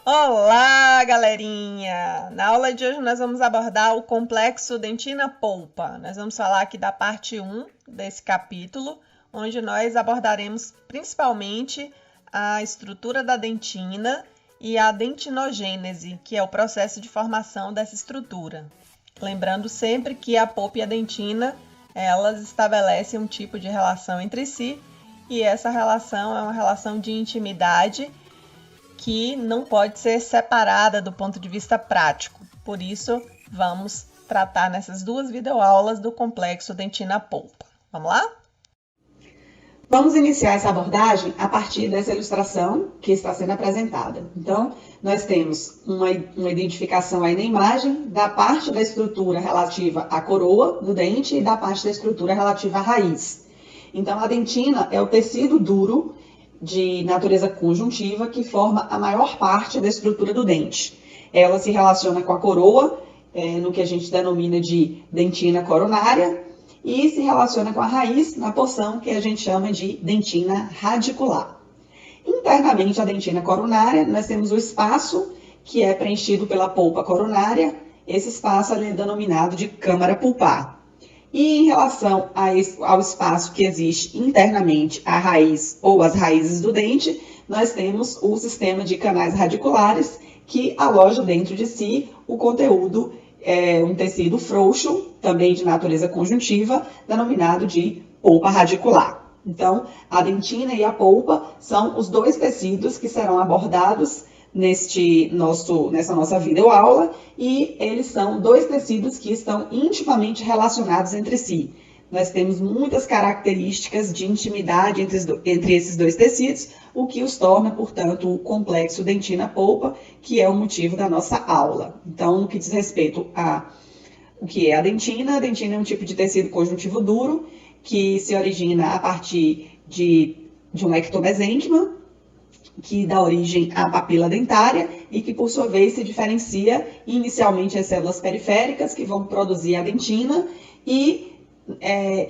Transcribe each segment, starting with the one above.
Olá, galerinha! Na aula de hoje nós vamos abordar o complexo dentina-polpa. Nós vamos falar aqui da parte 1 desse capítulo, onde nós abordaremos principalmente a estrutura da dentina e a dentinogênese, que é o processo de formação dessa estrutura. Lembrando sempre que a polpa e a dentina, elas estabelecem um tipo de relação entre si, e essa relação é uma relação de intimidade que não pode ser separada do ponto de vista prático. Por isso, vamos tratar nessas duas videoaulas do complexo dentina-polpa. Vamos lá? Vamos iniciar essa abordagem a partir dessa ilustração que está sendo apresentada. Então, nós temos uma identificação aí na imagem da parte da estrutura relativa à coroa do dente e da parte da estrutura relativa à raiz. Então, a dentina é o tecido duro de natureza conjuntiva que forma a maior parte da estrutura do dente. Ela se relaciona com a coroa, no que a gente denomina de dentina coronária, e se relaciona com a raiz na porção que a gente chama de dentina radicular. Internamente à dentina coronária, nós temos o espaço que é preenchido pela polpa coronária. Esse espaço é denominado de câmara pulpar. E em relação ao espaço que existe internamente à raiz ou às raízes do dente, nós temos o sistema de canais radiculares que aloja dentro de si o conteúdo, um tecido frouxo, também de natureza conjuntiva, denominado de polpa radicular. Então, a dentina e a polpa são os dois tecidos que serão abordados nessa nossa videoaula, e eles são dois tecidos que estão intimamente relacionados entre si. Nós temos muitas características de intimidade entre esses dois tecidos, o que os torna, portanto, o complexo dentina-polpa, que é o motivo da nossa aula. Então, no que diz respeito o que é a dentina é um tipo de tecido conjuntivo duro que se origina a partir de um ectomesênquima, que dá origem à papila dentária e que, por sua vez, se diferencia inicialmente as células periféricas, que vão produzir a dentina, e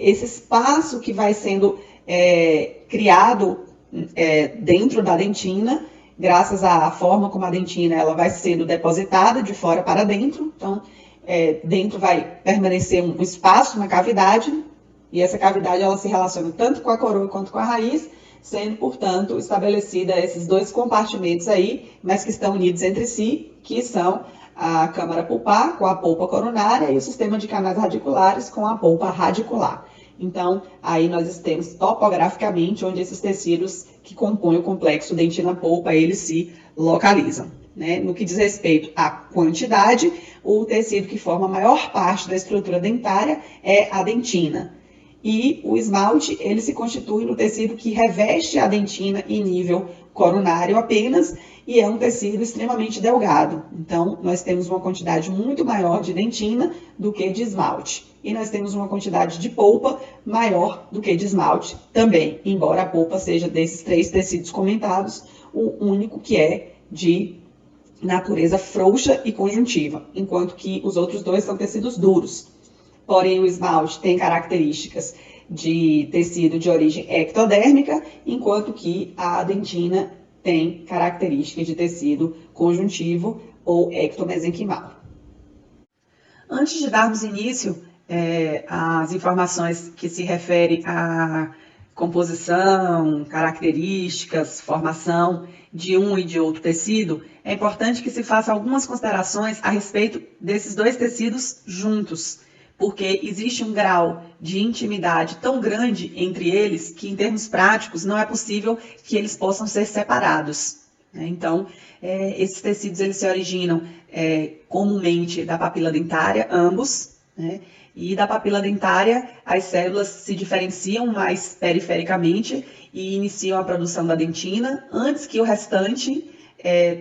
esse espaço que vai sendo criado dentro da dentina, graças à forma como a dentina ela vai sendo depositada de fora para dentro. Então, dentro vai permanecer um espaço, uma cavidade, e essa cavidade ela se relaciona tanto com a coroa quanto com a raiz, sendo, portanto, estabelecida esses dois compartimentos aí, mas que estão unidos entre si, que são a câmara pulpar com a polpa coronária e o sistema de canais radiculares com a polpa radicular. Então, aí nós temos topograficamente onde esses tecidos que compõem o complexo dentina-polpa, eles se localizam. Né? No que diz respeito à quantidade, o tecido que forma a maior parte da estrutura dentária é a dentina. E o esmalte, ele se constitui no tecido que reveste a dentina em nível coronário apenas, e é um tecido extremamente delgado. Então, nós temos uma quantidade muito maior de dentina do que de esmalte. E nós temos uma quantidade de polpa maior do que de esmalte também, embora a polpa seja desses três tecidos comentados, o único que é de natureza frouxa e conjuntiva, enquanto que os outros dois são tecidos duros. Porém, o esmalte tem características de tecido de origem ectodérmica, enquanto que a dentina tem características de tecido conjuntivo ou ectomesenquimal. Antes de darmos início às informações que se referem à composição, características, formação de um e de outro tecido, é importante que se faça algumas considerações a respeito desses dois tecidos juntos, porque existe um grau de intimidade tão grande entre eles que, em termos práticos, não é possível que eles possam ser separados. Então, esses tecidos eles se originam comumente da papila dentária, ambos, né? E da papila dentária, as células se diferenciam mais perifericamente e iniciam a produção da dentina, antes que o restante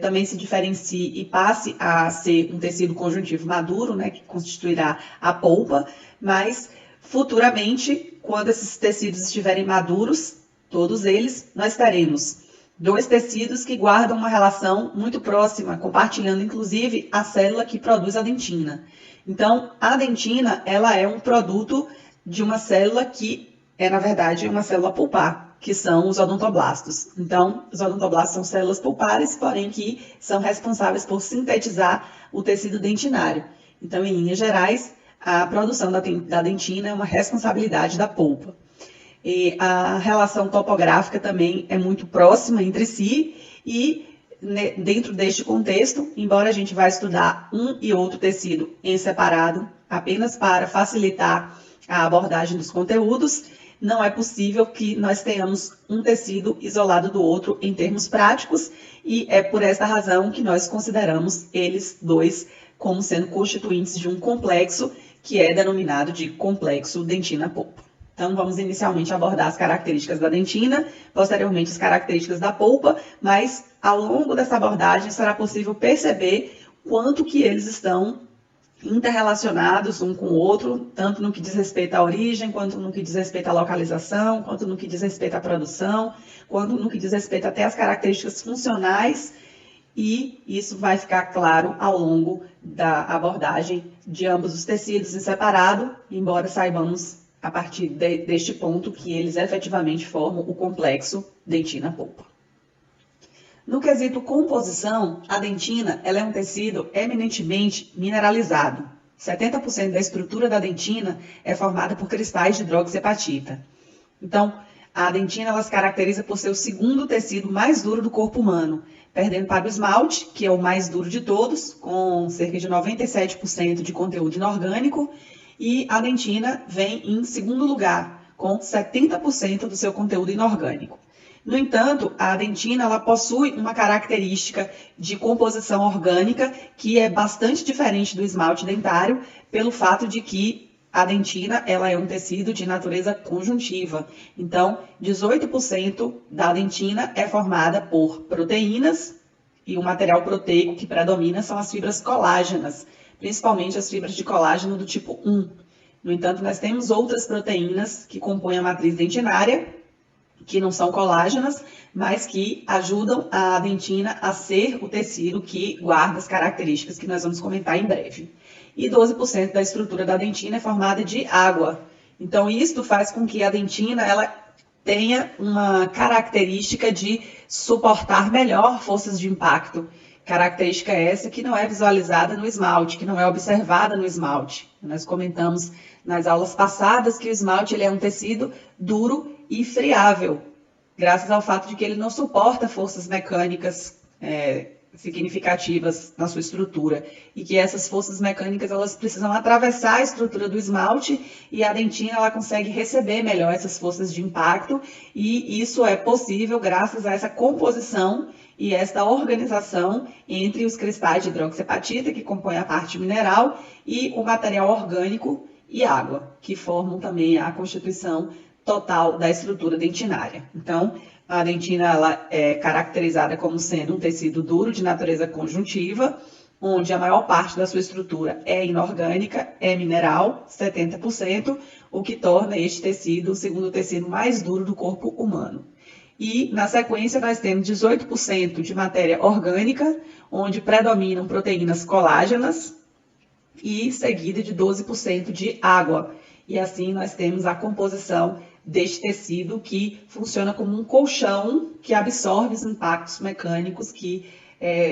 também se diferencie e passe a ser um tecido conjuntivo maduro, né, que constituirá a polpa, mas futuramente, quando esses tecidos estiverem maduros, todos eles, nós teremos dois tecidos que guardam uma relação muito próxima, compartilhando inclusive a célula que produz a dentina. Então, a dentina, ela é um produto de uma célula que é, na verdade, uma célula pulpar. que são os odontoblastos. Então, os odontoblastos são células pulpares, porém que são responsáveis por sintetizar o tecido dentinário. Então, em linhas gerais, a produção da dentina é uma responsabilidade da polpa. E a relação topográfica também é muito próxima entre si e dentro deste contexto, embora a gente vá estudar um e outro tecido em separado, apenas para facilitar a abordagem dos conteúdos, não é possível que nós tenhamos um tecido isolado do outro em termos práticos, e é por esta razão que nós consideramos eles dois como sendo constituintes de um complexo que é denominado de complexo dentina-polpa. Então, vamos inicialmente abordar as características da dentina, posteriormente as características da polpa, mas ao longo dessa abordagem será possível perceber quanto que eles estão interrelacionados um com o outro, tanto no que diz respeito à origem, quanto no que diz respeito à localização, quanto no que diz respeito à produção, quanto no que diz respeito até às características funcionais, e isso vai ficar claro ao longo da abordagem de ambos os tecidos em separado, embora saibamos a partir deste ponto que eles efetivamente formam o complexo dentina-polpa. No quesito composição, a dentina ela é um tecido eminentemente mineralizado. 70% da estrutura da dentina é formada por cristais de hidroxiapatita. Então, a dentina ela se caracteriza por ser o segundo tecido mais duro do corpo humano, perdendo para o esmalte, que é o mais duro de todos, com cerca de 97% de conteúdo inorgânico, e a dentina vem em segundo lugar, com 70% do seu conteúdo inorgânico. No entanto, a dentina ela possui uma característica de composição orgânica que é bastante diferente do esmalte dentário, pelo fato de que a dentina ela é um tecido de natureza conjuntiva. Então, 18% da dentina é formada por proteínas, e o material proteico que predomina são as fibras colágenas, principalmente as fibras de colágeno do tipo 1. No entanto, nós temos outras proteínas que compõem a matriz dentinária, que não são colágenas, mas que ajudam a dentina a ser o tecido que guarda as características que nós vamos comentar em breve. E 12% da estrutura da dentina é formada de água. Então, isto faz com que a dentina ela tenha uma característica de suportar melhor forças de impacto. Característica essa que não é visualizada no esmalte, que não é observada no esmalte. Nós comentamos nas aulas passadas que o esmalte ele é um tecido duro e friável, graças ao fato de que ele não suporta forças mecânicas significativas na sua estrutura, e que essas forças mecânicas elas precisam atravessar a estrutura do esmalte, e a dentina ela consegue receber melhor essas forças de impacto, e isso é possível graças a essa composição e esta organização entre os cristais de hidroxiapatita, que compõem a parte mineral, e o material orgânico e água, que formam também a constituição total da estrutura dentinária. Então, a dentina ela é caracterizada como sendo um tecido duro de natureza conjuntiva, onde a maior parte da sua estrutura é inorgânica, é mineral, 70%, o que torna este tecido o segundo tecido mais duro do corpo humano. E, na sequência, nós temos 18% de matéria orgânica, onde predominam proteínas colágenas, e seguida de 12% de água. E assim nós temos a composição deste tecido que funciona como um colchão que absorve os impactos mecânicos que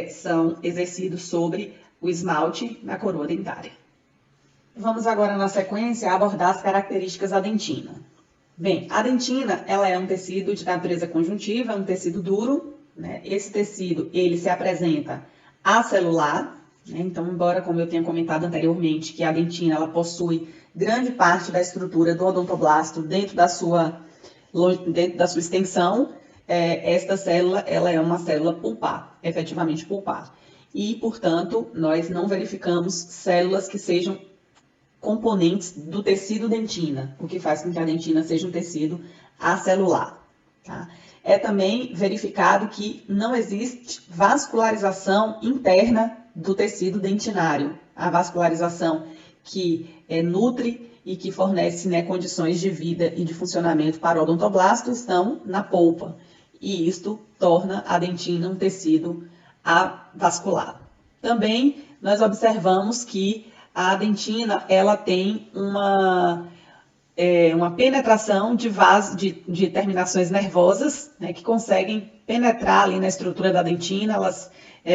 são exercidos sobre o esmalte na coroa dentária. Vamos agora, na sequência, abordar as características da dentina. Bem, a dentina ela é um tecido de natureza conjuntiva, é um tecido duro, né? Esse tecido ele se apresenta acelular, né? Então, embora, como eu tinha comentado anteriormente, que a dentina ela possui grande parte da estrutura do odontoblasto dentro da sua extensão, esta célula ela é uma célula pulpar, efetivamente pulpar. E, portanto, nós não verificamos células que sejam componentes do tecido dentina, o que faz com que a dentina seja um tecido acelular. Tá? É também verificado que não existe vascularização interna do tecido dentinário. A vascularização que nutre e que fornece, né, condições de vida e de funcionamento para o odontoblasto estão na polpa. E isto torna a dentina um tecido avascular. Também nós observamos que a dentina ela tem uma uma penetração de terminações nervosas, né, que conseguem penetrar ali na estrutura da dentina. Elas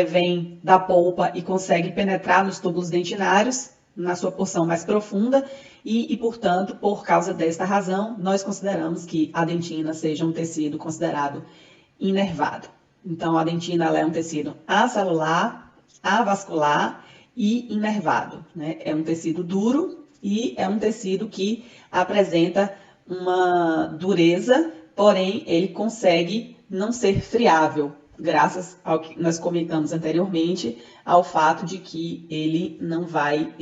vêm da polpa e conseguem penetrar nos túbulos dentinários, na sua porção mais profunda, e, portanto, por causa desta razão, nós consideramos que a dentina seja um tecido considerado inervado. Então, a dentina ela é um tecido acelular, avascular e inervado, né? É um tecido duro e é um tecido que apresenta uma dureza, porém, ele consegue não ser friável, graças ao que nós comentamos anteriormente, ao fato de que ele não vai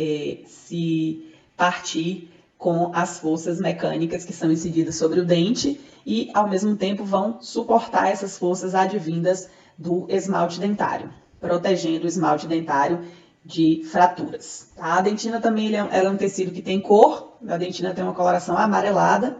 se partir com as forças mecânicas que são incididas sobre o dente e, ao mesmo tempo, vão suportar essas forças advindas do esmalte dentário, protegendo o esmalte dentário de fraturas. A dentina também ela é um tecido que tem cor, a dentina tem uma coloração amarelada,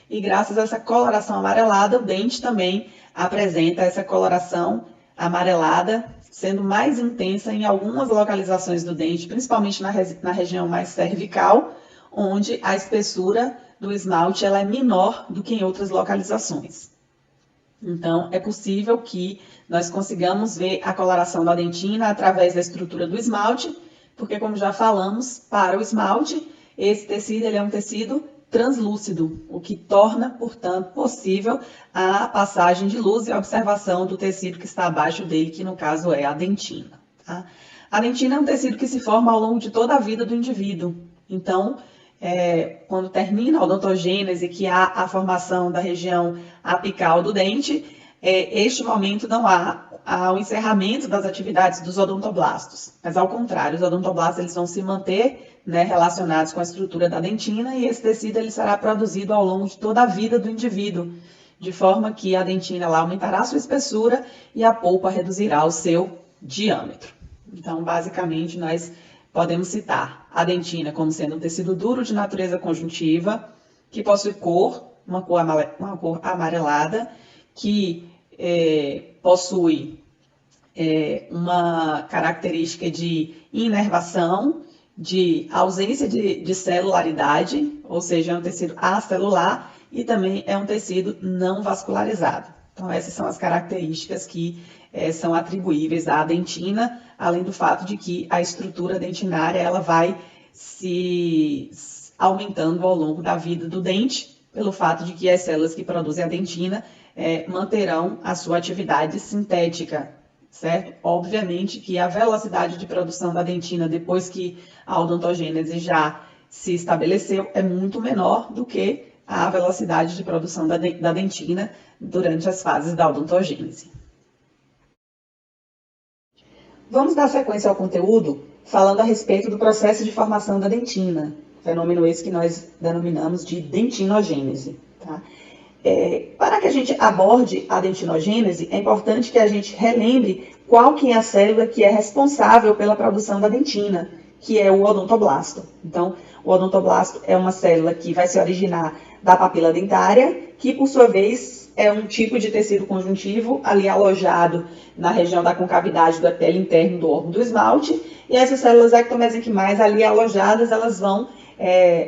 e graças a essa coloração amarelada, o dente também apresenta essa coloração amarelada, sendo mais intensa em algumas localizações do dente, principalmente na região mais cervical, onde a espessura do esmalte ela é menor do que em outras localizações. Então, é possível que nós consigamos ver a coloração da dentina através da estrutura do esmalte, porque, como já falamos, para o esmalte, esse tecido ele é um tecido translúcido, o que torna, portanto, possível a passagem de luz e a observação do tecido que está abaixo dele, que no caso é a dentina. Tá? A dentina é um tecido que se forma ao longo de toda a vida do indivíduo. Então, quando termina a odontogênese, que há a formação da região apical do dente, este momento não há o encerramento das atividades dos odontoblastos. Mas, ao contrário, os odontoblastos eles vão se manter, né, relacionados com a estrutura da dentina, e esse tecido ele será produzido ao longo de toda a vida do indivíduo, de forma que a dentina ela aumentará a sua espessura e a polpa reduzirá o seu diâmetro. Então, basicamente, nós podemos citar a dentina como sendo um tecido duro de natureza conjuntiva, que possui uma cor amarelada, que possui uma característica de inervação, de ausência de celularidade, ou seja, é um tecido acelular, e também é um tecido não vascularizado. Então, essas são as características que são atribuíveis à dentina, além do fato de que a estrutura dentinária ela vai se aumentando ao longo da vida do dente, pelo fato de que as células que produzem a dentina manterão a sua atividade sintética, certo? Obviamente que a velocidade de produção da dentina depois que a odontogênese já se estabeleceu é muito menor do que a velocidade de produção da dentina durante as fases da odontogênese. Vamos dar sequência ao conteúdo falando a respeito do processo de formação da dentina, fenômeno esse que nós denominamos de dentinogênese. Tá? Para que a gente aborde a dentinogênese, é importante que a gente relembre qual que é a célula que é responsável pela produção da dentina, que é o odontoblasto. Então, o odontoblasto é uma célula que vai se originar da papila dentária, que por sua vez é um tipo de tecido conjuntivo ali alojado na região da concavidade do epitélio interno do órgão do esmalte, e essas células ectomesenquimais ali alojadas, elas vão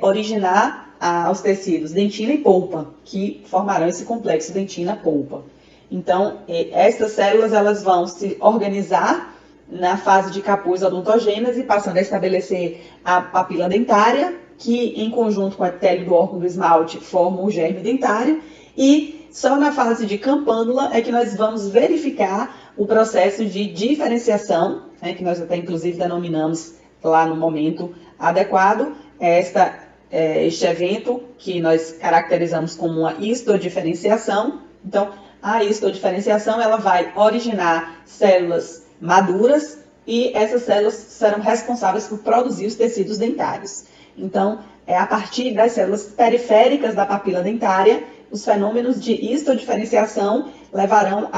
originar os tecidos dentina e polpa, que formarão esse complexo dentina-polpa. Então, essas células elas vão se organizar na fase de capuz odontogênese, passando a estabelecer a papila dentária, que em conjunto com o epitélio do órgão do esmalte forma o germe dentário, e só na fase de campânula é que nós vamos verificar o processo de diferenciação, né, que nós até inclusive denominamos lá no momento adequado, este evento que nós caracterizamos como uma histodiferenciação. Então, a histodiferenciação ela vai originar células maduras e essas células serão responsáveis por produzir os tecidos dentários. Então, a partir das células periféricas da papila dentária, os fenômenos de histodiferenciação levarão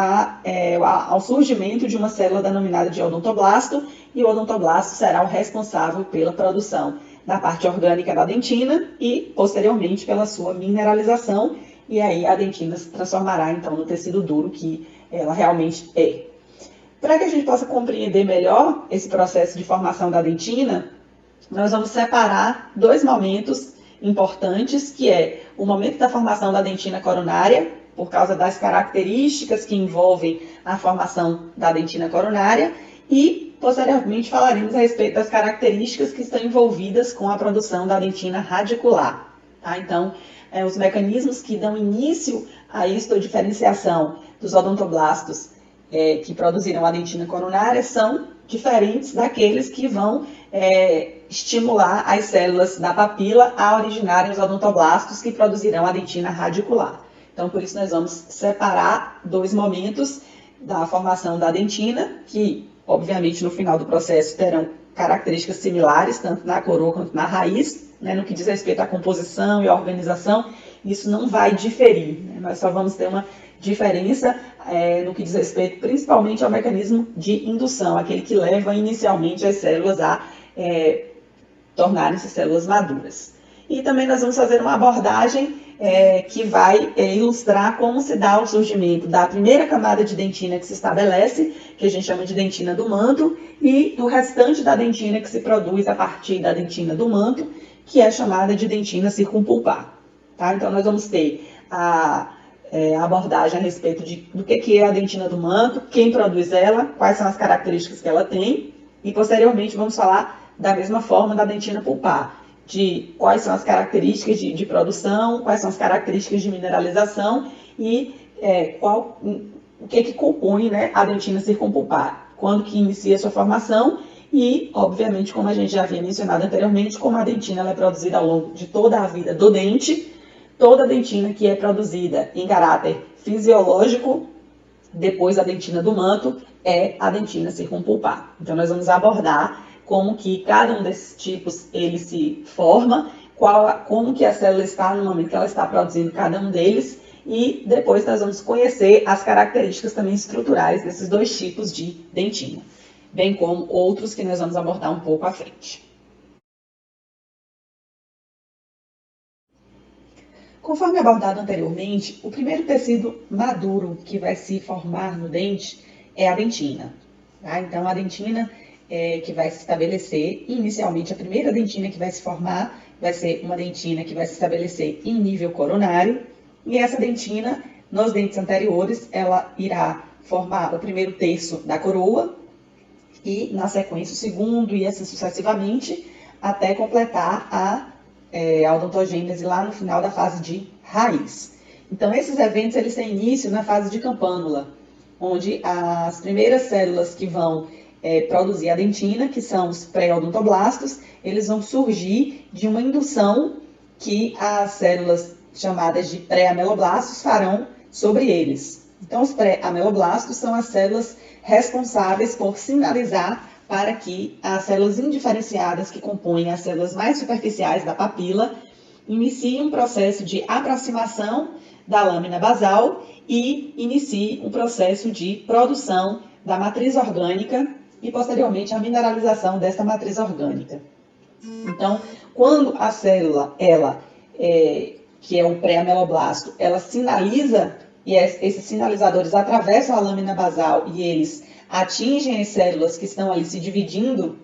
ao surgimento de uma célula denominada de odontoblasto, e o odontoblasto será o responsável pela produção da parte orgânica da dentina e, posteriormente, pela sua mineralização, e aí a dentina se transformará, então, no tecido duro que ela realmente é. Para que a gente possa compreender melhor esse processo de formação da dentina, nós vamos separar dois momentos importantes, que é o momento da formação da dentina coronária, por causa das características que envolvem a formação da dentina coronária, e posteriormente falaremos a respeito das características que estão envolvidas com a produção da dentina radicular. Tá? Então, os mecanismos que dão início a histodiferenciação dos odontoblastos que produzirão a dentina coronária são diferentes daqueles que vão estimular as células da papila a originarem os odontoblastos que produzirão a dentina radicular. Então, por isso, nós vamos separar dois momentos da formação da dentina, que, obviamente, no final do processo terão características similares, tanto na coroa quanto na raiz, né? No que diz respeito à composição e à organização, isso não vai diferir, né? Nós só vamos ter uma diferença no que diz respeito principalmente ao mecanismo de indução, aquele que leva inicialmente as células a tornarem-se células maduras. E também nós vamos fazer uma abordagem que vai ilustrar como se dá o surgimento da primeira camada de dentina que se estabelece, que a gente chama de dentina do manto, e do restante da dentina que se produz a partir da dentina do manto, que é chamada de dentina circumpulpar. Tá? Então, nós vamos ter a abordagem a respeito do que é a dentina do manto, quem produz ela, quais são as características que ela tem, e posteriormente vamos falar da mesma forma da dentina pulpar, de quais são as características de produção, quais são as características de mineralização e o que compõe, né, a dentina circumpulpar, quando que inicia a sua formação e, obviamente, como a gente já havia mencionado anteriormente, como a dentina ela é produzida ao longo de toda a vida do dente. Toda a dentina que é produzida em caráter fisiológico, depois da dentina do manto, é a dentina circumpulpar. Então, nós vamos abordar como que cada um desses tipos ele se forma, como que a célula está no momento que ela está produzindo cada um deles, e depois nós vamos conhecer as características também estruturais desses dois tipos de dentina, bem como outros que nós vamos abordar um pouco à frente. Conforme abordado anteriormente, o primeiro tecido maduro que vai se formar no dente é a dentina. Tá? Então, a dentina que vai se estabelecer, inicialmente a primeira dentina que vai se formar vai ser uma dentina que vai se estabelecer em nível coronário, e essa dentina, nos dentes anteriores, ela irá formar o primeiro terço da coroa, e na sequência o segundo, e assim sucessivamente, até completar a odontogênese lá no final da fase de raiz. Então, esses eventos eles têm início na fase de campânula, onde as primeiras células que vão produzir a dentina, que são os pré-odontoblastos, eles vão surgir de uma indução que as células chamadas de pré-ameloblastos farão sobre eles. Então, os pré-ameloblastos são as células responsáveis por sinalizar para que as células indiferenciadas que compõem as células mais superficiais da papila iniciem um processo de aproximação da lâmina basal e iniciem um processo de produção da matriz orgânica e, posteriormente, a mineralização desta matriz orgânica. Então, quando a célula, que é o pré-ameloblasto, ela sinaliza, e esses sinalizadores atravessam a lâmina basal e eles atingem as células que estão ali se dividindo,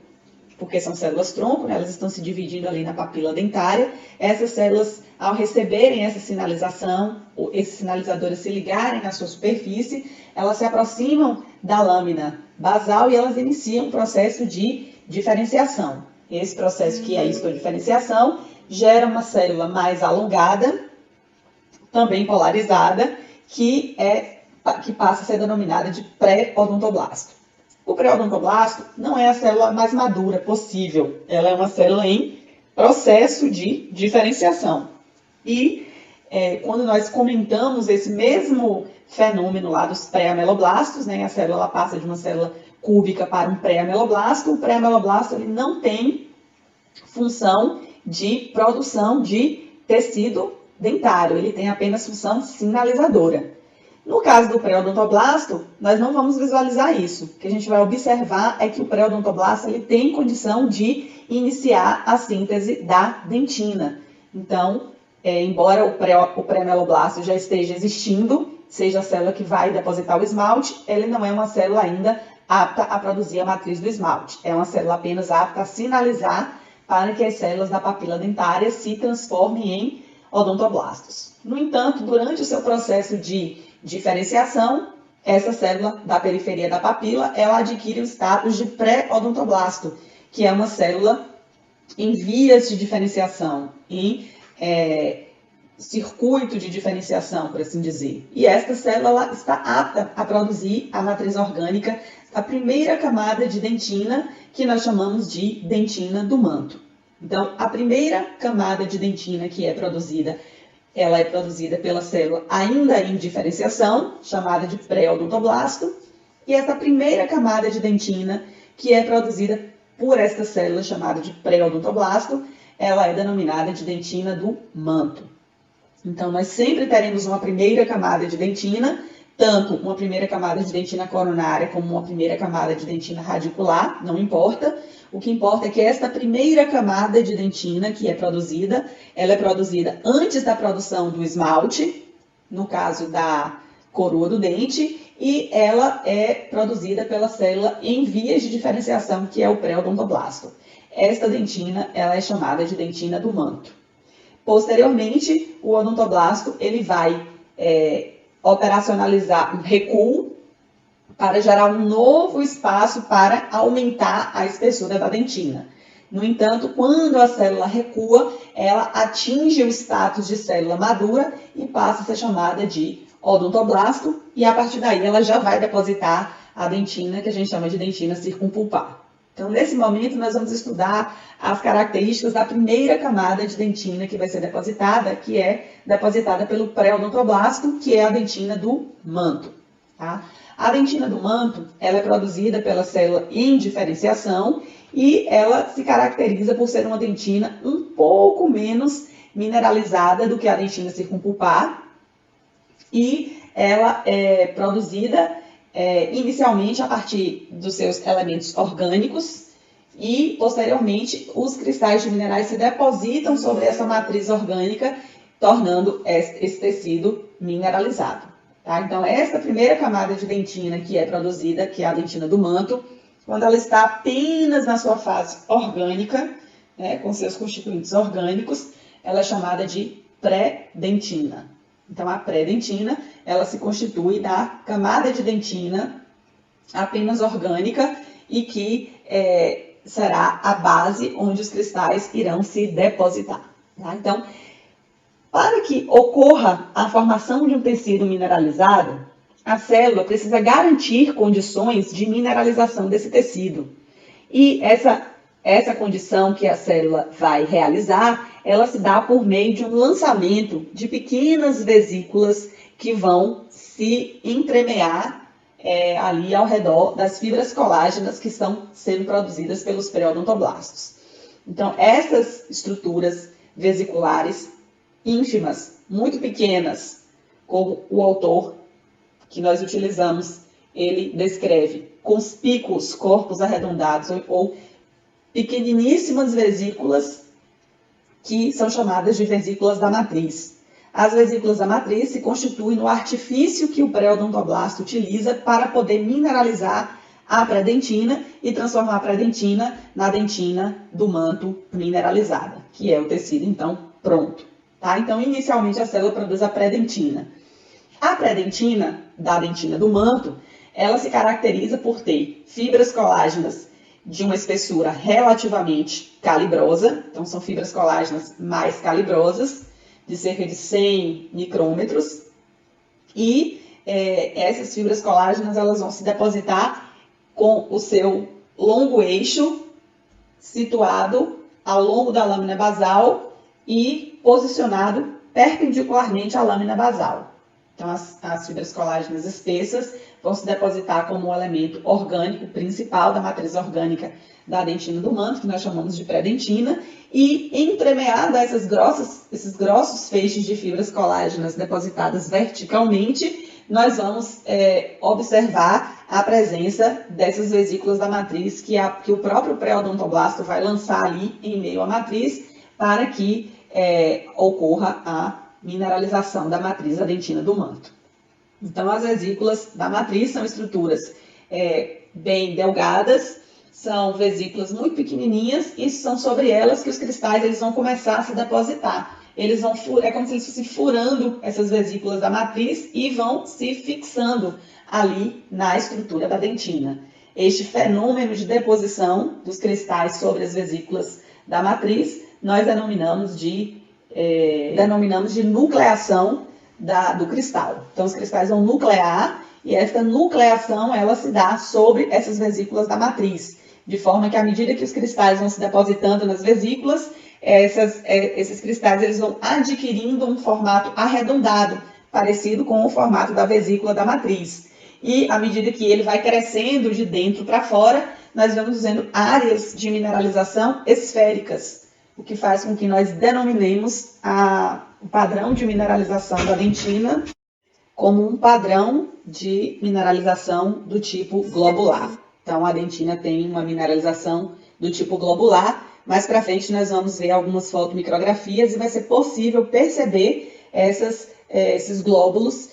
porque são células tronco, né? Elas estão se dividindo ali na papila dentária. Essas células, ao receberem essa sinalização, esses sinalizadores se ligarem na sua superfície, elas se aproximam da lâmina basal e elas iniciam um processo de diferenciação. Esse processo, que é a histodiferenciação, gera uma célula mais alongada, também polarizada, que passa a ser denominada de pré-odontoblasto. O pré-odontoblasto não é a célula mais madura possível, ela é uma célula em processo de diferenciação. E quando nós comentamos esse mesmo fenômeno lá dos pré-ameloblastos, né, a célula passa de uma célula cúbica para um pré-ameloblasto, o pré-ameloblasto ele não tem função de produção de tecido dentário, ele tem apenas função sinalizadora. No caso do pré-odontoblasto, nós não vamos visualizar isso. O que a gente vai observar é que o pré-odontoblasto ele tem condição de iniciar a síntese da dentina. Então, embora o pré-ameloblasto já esteja existindo, seja a célula que vai depositar o esmalte, ele não é uma célula ainda apta a produzir a matriz do esmalte. É uma célula apenas apta a sinalizar para que as células da papila dentária se transformem em odontoblastos. No entanto, durante o seu processo de diferenciação, essa célula da periferia da papila, ela adquire o status de pré-odontoblasto, que é uma célula em vias de diferenciação, em circuito de diferenciação, por assim dizer. E esta célula está apta a produzir a matriz orgânica, a primeira camada de dentina, que nós chamamos de dentina do manto. Então, a primeira camada de dentina que é produzida, ela é produzida pela célula ainda em diferenciação, chamada de pré-odontoblasto, e essa primeira camada de dentina, que é produzida por esta célula chamada de pré-odontoblasto, ela é denominada de dentina do manto. Então, nós sempre teremos uma primeira camada de dentina, tanto uma primeira camada de dentina coronária como uma primeira camada de dentina radicular, não importa. O que importa é que esta primeira camada de dentina que é produzida, ela é produzida antes da produção do esmalte, no caso da coroa do dente, e ela é produzida pela célula em vias de diferenciação, que é o pré-odontoblasto. Esta dentina, ela é chamada de dentina do manto. Posteriormente, o odontoblasto ele vai operacionalizar um recuo para gerar um novo espaço para aumentar a espessura da dentina. No entanto, quando a célula recua, ela atinge o status de célula madura e passa a ser chamada de odontoblasto, e a partir daí ela já vai depositar a dentina, que a gente chama de dentina circumpulpar. Então, nesse momento, nós vamos estudar as características da primeira camada de dentina que vai ser depositada, que é depositada pelo pré-odontoblasto, que é a dentina do manto. Tá? A dentina do manto, ela é produzida pela célula em diferenciação e ela se caracteriza por ser uma dentina um pouco menos mineralizada do que a dentina circumpulpar, e ela é produzida inicialmente a partir dos seus elementos orgânicos e, posteriormente, os cristais de minerais se depositam sobre essa matriz orgânica, tornando esse tecido mineralizado. Tá? Então, essa primeira camada de dentina que é produzida, que é a dentina do manto, quando ela está apenas na sua fase orgânica, com seus constituintes orgânicos, ela é chamada de pré-dentina. Então, a pré-dentina, ela se constitui da camada de dentina apenas orgânica e que será a base onde os cristais irão se depositar. Tá? Então, para que ocorra a formação de um tecido mineralizado, a célula precisa garantir condições de mineralização desse tecido. E essa condição que a célula vai realizar, ela se dá por meio de um lançamento de pequenas vesículas que vão se entremear ali ao redor das fibras colágenas que estão sendo produzidas pelos pré-odontoblastos. Então, essas estruturas vesiculares ínfimas, muito pequenas, como o autor que nós utilizamos, ele descreve conspícuos corpos arredondados ou pequeniníssimas vesículas que são chamadas de vesículas da matriz. As vesículas da matriz se constituem no artifício que o pré-odontoblasto utiliza para poder mineralizar a pré-dentina e transformar a pré-dentina na dentina do manto mineralizada, que é o tecido, então, pronto. Tá? Então, inicialmente, a célula produz a pré-dentina. A pré-dentina, da dentina do manto, ela se caracteriza por ter fibras colágenas de uma espessura relativamente calibrosa, então são fibras colágenas mais calibrosas, de cerca de 100 micrômetros, e essas fibras colágenas elas vão se depositar com o seu longo eixo situado ao longo da lâmina basal e posicionado perpendicularmente à lâmina basal. Então, as fibras colágenas espessas vão se depositar como um elemento orgânico principal da matriz orgânica da dentina do manto, que nós chamamos de pré-dentina, e entremeado a esses grossos feixes de fibras colágenas depositadas verticalmente, nós vamos observar a presença dessas vesículas da matriz que o próprio pré-odontoblasto vai lançar ali em meio à matriz para que ocorra a mineralização da matriz da dentina do manto. Então, as vesículas da matriz são estruturas bem delgadas, são vesículas muito pequenininhas e são sobre elas que os cristais eles vão começar a se depositar. Eles vão é como se eles fossem furando essas vesículas da matriz e vão se fixando ali na estrutura da dentina. Este fenômeno de deposição dos cristais sobre as vesículas da matriz nós denominamos de nucleação do cristal. Então, os cristais vão nuclear e essa nucleação ela se dá sobre essas vesículas da matriz, de forma que à medida que os cristais vão se depositando nas vesículas, esses cristais eles vão adquirindo um formato arredondado, parecido com o formato da vesícula da matriz. E à medida que ele vai crescendo de dentro para fora, nós vamos vendo áreas de mineralização esféricas, o que faz com que nós denominemos o padrão de mineralização da dentina como um padrão de mineralização do tipo globular. Então, a dentina tem uma mineralização do tipo globular. Mais para frente, nós vamos ver algumas fotomicrografias e vai ser possível perceber esses glóbulos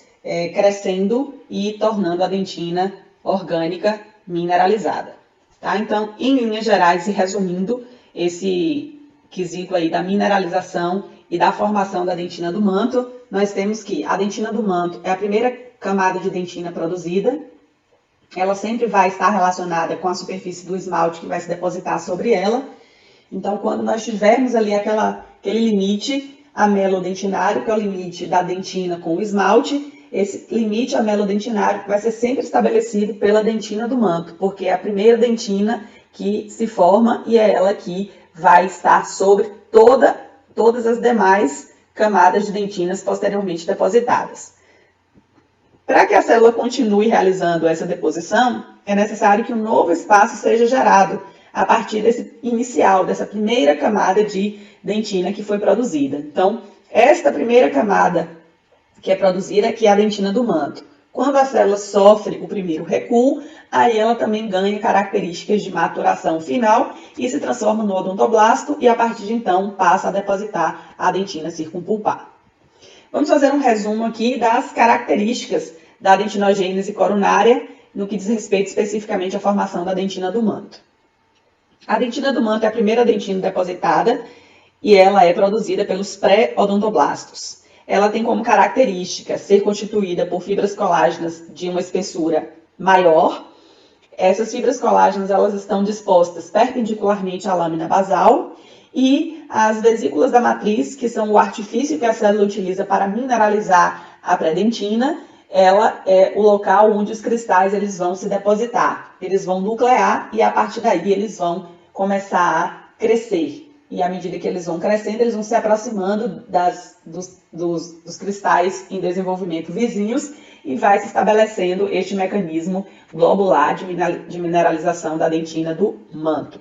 crescendo e tornando a dentina orgânica mineralizada. Tá? Então, em linhas gerais e resumindo esse quesito aí da mineralização e da formação da dentina do manto, nós temos que a dentina do manto é a primeira camada de dentina produzida. Ela sempre vai estar relacionada com a superfície do esmalte que vai se depositar sobre ela. Então, quando nós tivermos ali aquele limite amelodentinário, que é o limite da dentina com o esmalte, esse limite amelodentinário vai ser sempre estabelecido pela dentina do manto, porque é a primeira dentina que se forma e é ela que vai estar sobre todas as demais camadas de dentinas posteriormente depositadas. Para que a célula continue realizando essa deposição, é necessário que um novo espaço seja gerado a partir dessa primeira camada de dentina que foi produzida. Então, esta primeira camada que é produzida aqui é a dentina do manto. Quando a célula sofre o primeiro recuo, aí ela também ganha características de maturação final e se transforma no odontoblasto e a partir de então passa a depositar a dentina circumpulpar. Vamos fazer um resumo aqui das características da dentinogênese coronária no que diz respeito especificamente à formação da dentina do manto. A dentina do manto é a primeira dentina depositada e ela é produzida pelos pré-odontoblastos. Ela tem como característica ser constituída por fibras colágenas de uma espessura maior. Essas fibras colágenas elas estão dispostas perpendicularmente à lâmina basal e as vesículas da matriz, que são o artifício que a célula utiliza para mineralizar a pré-dentina, ela é o local onde os cristais eles vão se depositar. Eles vão nuclear e a partir daí eles vão começar a crescer. E à medida que eles vão crescendo, eles vão se aproximando dos cristais em desenvolvimento vizinhos e vai se estabelecendo este mecanismo globular de mineralização da dentina do manto.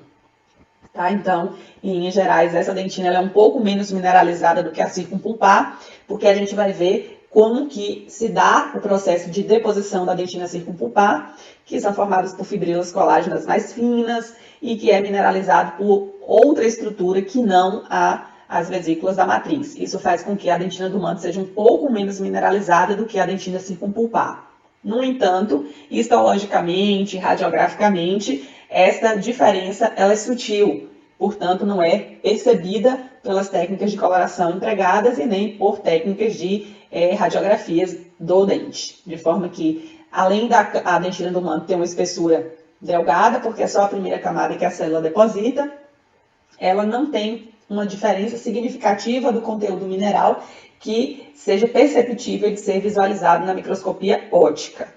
Tá? Então, em linhas gerais, essa dentina ela é um pouco menos mineralizada do que a circumpulpar, porque a gente vai ver como que se dá o processo de deposição da dentina circumpulpar, que são formadas por fibrilas colágenas mais finas e que é mineralizado por outra estrutura que não as vesículas da matriz. Isso faz com que a dentina do manto seja um pouco menos mineralizada do que a dentina circumpulpar. No entanto, histologicamente, radiograficamente, essa diferença ela é sutil, portanto, não é percebida pelas técnicas de coloração empregadas e nem por técnicas de radiografias do dente. De forma que, além da dentina do manto ter uma espessura delgada, porque é só a primeira camada que a célula deposita, ela não tem uma diferença significativa do conteúdo mineral que seja perceptível de ser visualizado na microscopia óptica.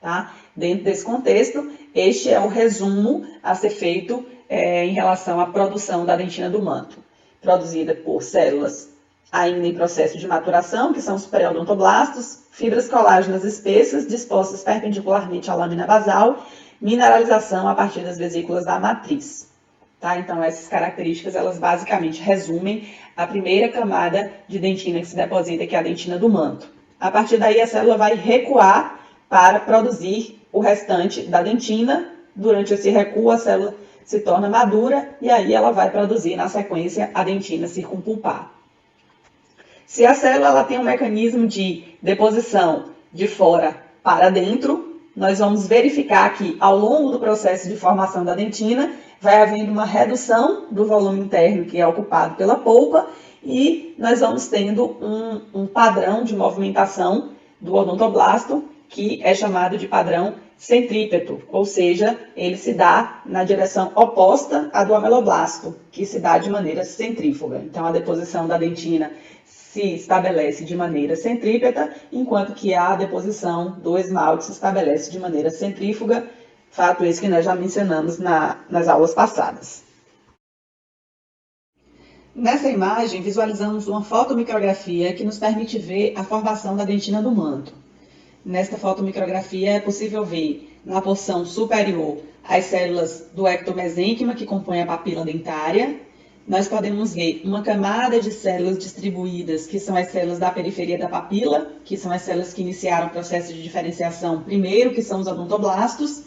Tá? Dentro desse contexto, este é o resumo a ser feito em relação à produção da dentina do manto, produzida por células ainda em processo de maturação, que são os pré-odontoblastos, fibras colágenas espessas dispostas perpendicularmente à lâmina basal, mineralização a partir das vesículas da matriz. Tá? Então, essas características, elas basicamente resumem a primeira camada de dentina que se deposita, que é a dentina do manto. A partir daí, a célula vai recuar para produzir o restante da dentina. Durante esse recuo, a célula se torna madura e aí ela vai produzir, na sequência, a dentina circumpulpar. Se a célula ela tem um mecanismo de deposição de fora para dentro, nós vamos verificar que ao longo do processo de formação da dentina, vai havendo uma redução do volume interno que é ocupado pela polpa e nós vamos tendo um padrão de movimentação do odontoblasto que é chamado de padrão centrípeto, ou seja, ele se dá na direção oposta à do ameloblasto, que se dá de maneira centrífuga. Então, a deposição da dentina se estabelece de maneira centrípeta, enquanto que a deposição do esmalte se estabelece de maneira centrífuga, fato esse que nós já mencionamos nas aulas passadas. Nessa imagem, visualizamos uma fotomicrografia que nos permite ver a formação da dentina do manto. Nesta fotomicrografia é possível ver na porção superior as células do ectomesênquima que compõem a papila dentária. Nós podemos ver uma camada de células distribuídas, que são as células da periferia da papila, que são as células que iniciaram o processo de diferenciação primeiro, que são os odontoblastos.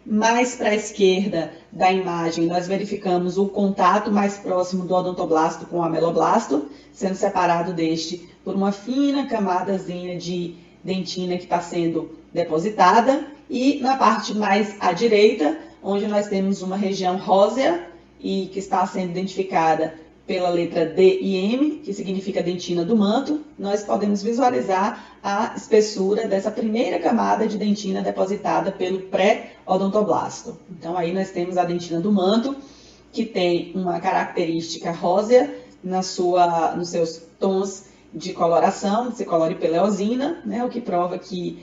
Mais para a esquerda da imagem, nós verificamos o contato mais próximo do odontoblasto com o ameloblasto, sendo separado deste por uma fina camadazinha de dentina que está sendo depositada. E na parte mais à direita, onde nós temos uma região rósea e que está sendo identificada pela letra D e M, que significa dentina do manto, nós podemos visualizar a espessura dessa primeira camada de dentina depositada pelo pré-odontoblasto. Então, aí nós temos a dentina do manto, que tem uma característica rósea nos seus tons de coloração, se colore pela eosina, né, o que prova que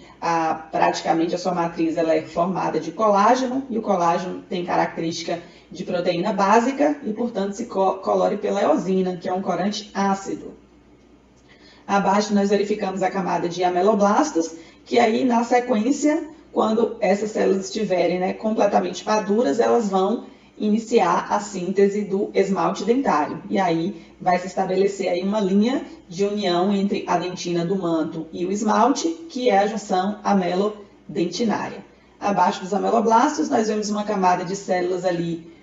praticamente a sua matriz ela é formada de colágeno, e o colágeno tem característica de proteína básica e, portanto, se colore pela eosina, que é um corante ácido. Abaixo nós verificamos a camada de ameloblastos, que aí na sequência, quando essas células estiverem completamente maduras, elas vão iniciar a síntese do esmalte dentário. E aí vai se estabelecer aí uma linha de união entre a dentina do manto e o esmalte, que é a junção amelodentinária. Abaixo dos ameloblastos, nós vemos uma camada de células ali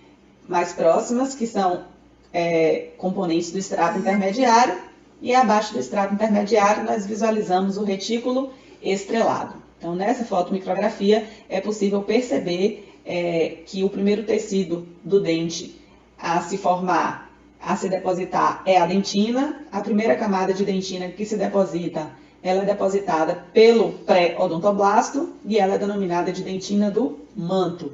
mais próximas, que são componentes do estrato intermediário, e abaixo do estrato intermediário nós visualizamos o retículo estrelado. Então, nessa fotomicrografia é possível perceber que o primeiro tecido do dente a se formar, a se depositar, é a dentina. A primeira camada de dentina que se deposita, ela é depositada pelo pré-odontoblasto e ela é denominada de dentina do manto.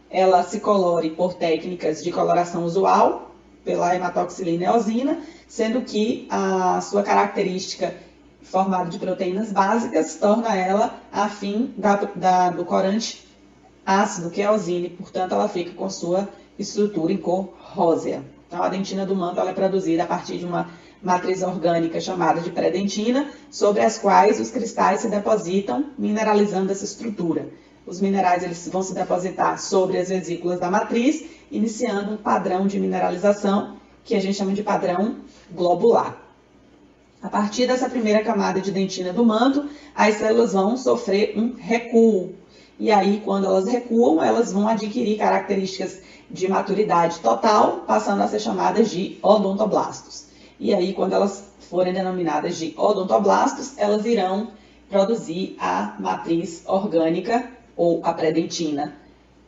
Ela se colore por técnicas de coloração usual, pela hematoxilina e eosina, sendo que a sua característica formada de proteínas básicas torna ela afim do corante ácido, que é a eosina, e, portanto, ela fica com sua estrutura em cor rósea. Então, a dentina do manto ela é produzida a partir de uma matriz orgânica chamada de pré-dentina, sobre as quais os cristais se depositam, mineralizando essa estrutura. Os minerais eles vão se depositar sobre as vesículas da matriz, iniciando um padrão de mineralização que a gente chama de padrão globular. A partir dessa primeira camada de dentina do manto, as células vão sofrer um recuo. E aí, quando elas recuam, elas vão adquirir características de maturidade total, passando a ser chamadas de odontoblastos. E aí, quando elas forem denominadas de odontoblastos, elas irão produzir a matriz orgânica ou a pré-dentina,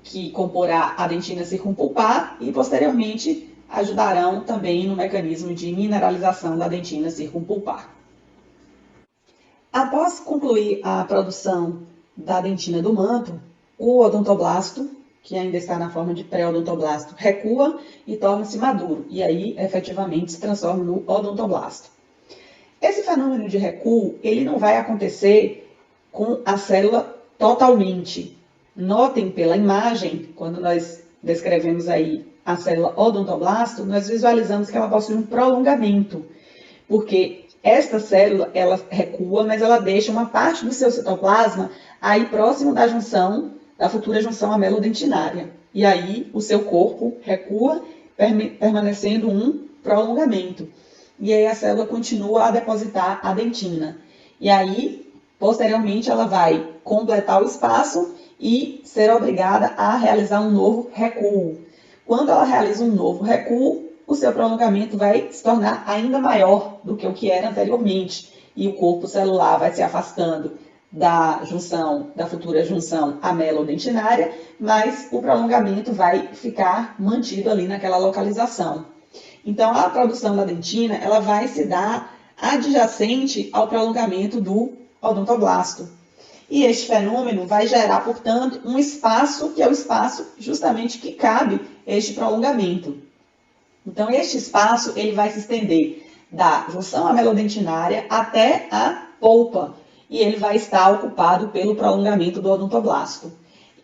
que comporá a dentina circumpulpar e, posteriormente, ajudarão também no mecanismo de mineralização da dentina circumpulpar. Após concluir a produção da dentina do manto, o odontoblasto, que ainda está na forma de pré-odontoblasto, recua e torna-se maduro, e aí efetivamente se transforma no odontoblasto. Esse fenômeno de recuo, ele não vai acontecer com a célula totalmente. Notem pela imagem, quando nós descrevemos aí a célula odontoblasto, nós visualizamos que ela possui um prolongamento, porque esta célula, ela recua, mas ela deixa uma parte do seu citoplasma aí próximo da junção, da futura junção amelodentinária. E aí o seu corpo recua, permanecendo um prolongamento. E aí a célula continua a depositar a dentina. E aí, posteriormente, ela vai completar o espaço e ser obrigada a realizar um novo recuo. Quando ela realiza um novo recuo, o seu prolongamento vai se tornar ainda maior do que o que era anteriormente. E o corpo celular vai se afastando da futura junção amelodentinária, mas o prolongamento vai ficar mantido ali naquela localização. Então, a produção da dentina, ela vai se dar adjacente ao prolongamento do odontoblasto. E este fenômeno vai gerar, portanto, um espaço que é o espaço justamente que cabe este prolongamento. Então, este espaço ele vai se estender da junção amelodentinária até a polpa, e ele vai estar ocupado pelo prolongamento do odontoblasto.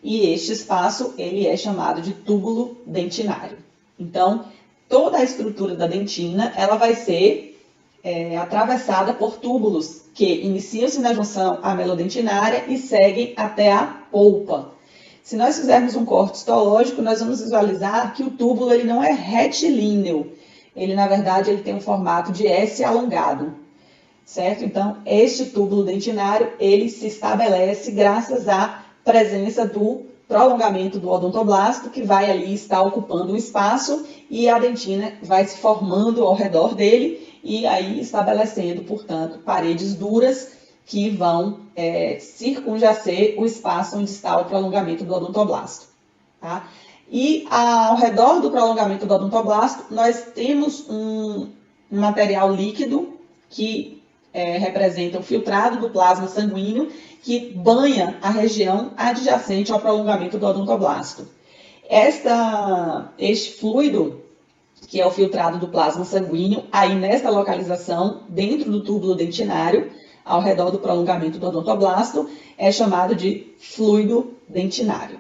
E este espaço ele é chamado de túbulo dentinário. Então, toda a estrutura da dentina ela vai ser atravessada por túbulos que iniciam-se na junção amelodentinária e seguem até a polpa. Se nós fizermos um corte histológico, nós vamos visualizar que o túbulo ele não é retilíneo. Ele, na verdade, ele tem um formato de S alongado, certo? Então, este túbulo dentinário, ele se estabelece graças à presença do prolongamento do odontoblasto, que vai ali estar ocupando o espaço, e a dentina vai se formando ao redor dele, e aí estabelecendo, portanto, paredes duras que vão circunjacer o espaço onde está o prolongamento do odontoblasto. Tá? E ao redor do prolongamento do odontoblasto, nós temos um material líquido que representa o filtrado do plasma sanguíneo que banha a região adjacente ao prolongamento do odontoblasto. Este fluido, que é o filtrado do plasma sanguíneo, aí nesta localização, dentro do túbulo dentinário, ao redor do prolongamento do odontoblasto, é chamado de fluido dentinário,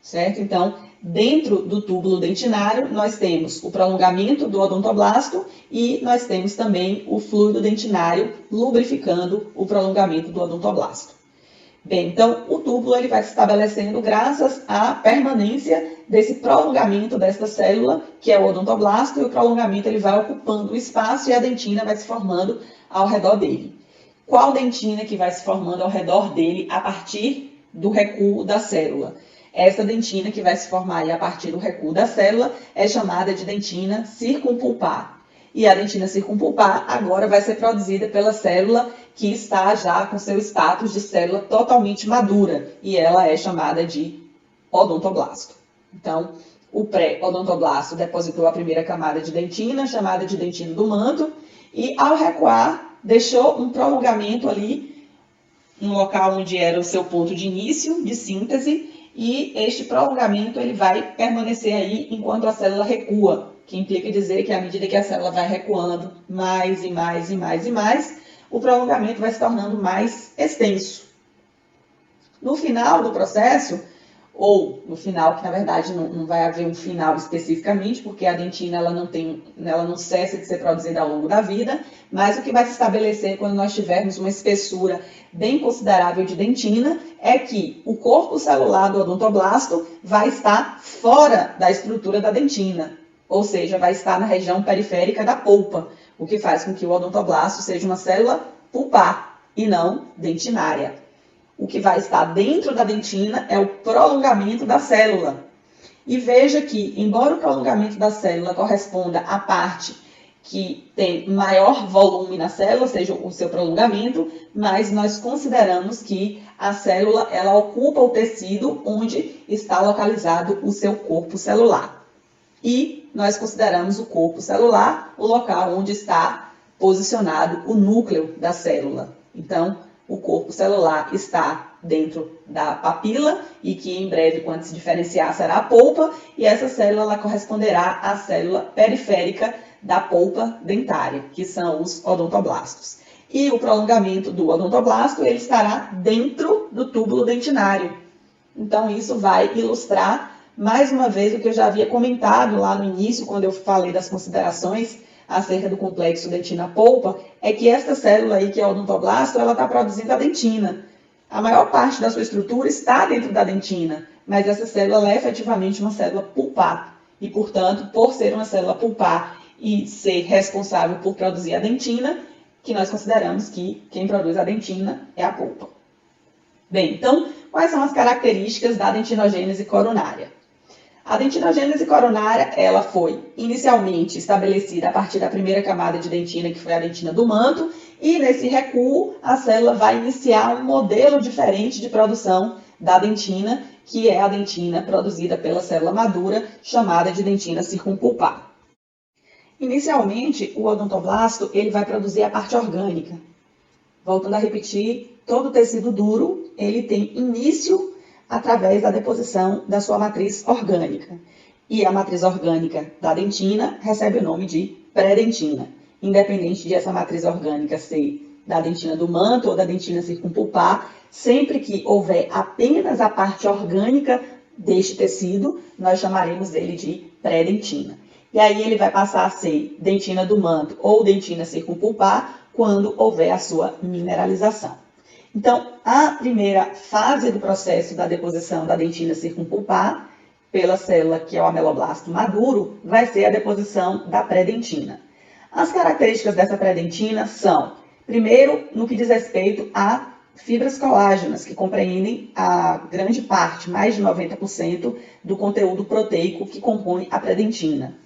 certo? Então, dentro do túbulo dentinário, nós temos o prolongamento do odontoblasto e nós temos também o fluido dentinário lubrificando o prolongamento do odontoblasto. Bem, então o túbulo ele vai se estabelecendo graças à permanência desse prolongamento desta célula, que é o odontoblasto, e o prolongamento ele vai ocupando o espaço e a dentina vai se formando ao redor dele. Qual dentina que vai se formando ao redor dele a partir do recuo da célula? Essa dentina que vai se formar aí a partir do recuo da célula é chamada de dentina circumpulpar. E a dentina circumpulpar agora vai ser produzida pela célula que está já com seu status de célula totalmente madura, e ela é chamada de odontoblasto. Então, o pré-odontoblasto depositou a primeira camada de dentina, chamada de dentina do manto, e ao recuar, deixou um prolongamento ali, no local onde era o seu ponto de início, de síntese, e este prolongamento ele vai permanecer aí enquanto a célula recua, que implica dizer que à medida que a célula vai recuando mais e mais e mais e mais, o prolongamento vai se tornando mais extenso. No final do processo, ou no final, que na verdade não vai haver um final especificamente, porque a dentina ela não cessa de ser produzida ao longo da vida, mas o que vai se estabelecer quando nós tivermos uma espessura bem considerável de dentina é que o corpo celular do odontoblasto vai estar fora da estrutura da dentina, ou seja, vai estar na região periférica da polpa, o que faz com que o odontoblasto seja uma célula pulpar e não dentinária. O que vai estar dentro da dentina é o prolongamento da célula. E veja que, embora o prolongamento da célula corresponda à parte que tem maior volume na célula, seja o seu prolongamento, mas nós consideramos que a célula ela ocupa o tecido onde está localizado o seu corpo celular. E nós consideramos o corpo celular o local onde está posicionado o núcleo da célula. Então, o corpo celular está dentro da papila e que em breve, quando se diferenciar, será a polpa, e essa célula ela corresponderá à célula periférica da polpa dentária, que são os odontoblastos. E o prolongamento do odontoblasto ele estará dentro do túbulo dentinário. Então, isso vai ilustrar mais uma vez o que eu já havia comentado lá no início, quando eu falei das considerações acerca do complexo dentina-polpa, é que esta célula aí, que é o odontoblasto, ela está produzindo a dentina. A maior parte da sua estrutura está dentro da dentina, mas essa célula é efetivamente uma célula pulpar. E, portanto, por ser uma célula pulpar e ser responsável por produzir a dentina, que nós consideramos que quem produz a dentina é a polpa. Bem, então, quais são as características da dentinogênese coronária? A dentinogênese coronária, ela foi inicialmente estabelecida a partir da primeira camada de dentina, que foi a dentina do manto, e nesse recuo a célula vai iniciar um modelo diferente de produção da dentina, que é a dentina produzida pela célula madura, chamada de dentina circumpulpar. Inicialmente, o odontoblasto ele vai produzir a parte orgânica. Voltando a repetir, todo tecido duro ele tem início através da deposição da sua matriz orgânica. E a matriz orgânica da dentina recebe o nome de pré-dentina, independente de essa matriz orgânica ser da dentina do manto ou da dentina circumpulpar, sempre que houver apenas a parte orgânica deste tecido, nós chamaremos ele de pré-dentina. E aí ele vai passar a ser dentina do manto ou dentina circumpulpar quando houver a sua mineralização. Então, a primeira fase do processo da deposição da dentina circumpulpar pela célula, que é o ameloblasto maduro, vai ser a deposição da pré-dentina. As características dessa pré-dentina são, primeiro, no que diz respeito a fibras colágenas, que compreendem a grande parte, mais de 90%, do conteúdo proteico que compõe a pré-dentina.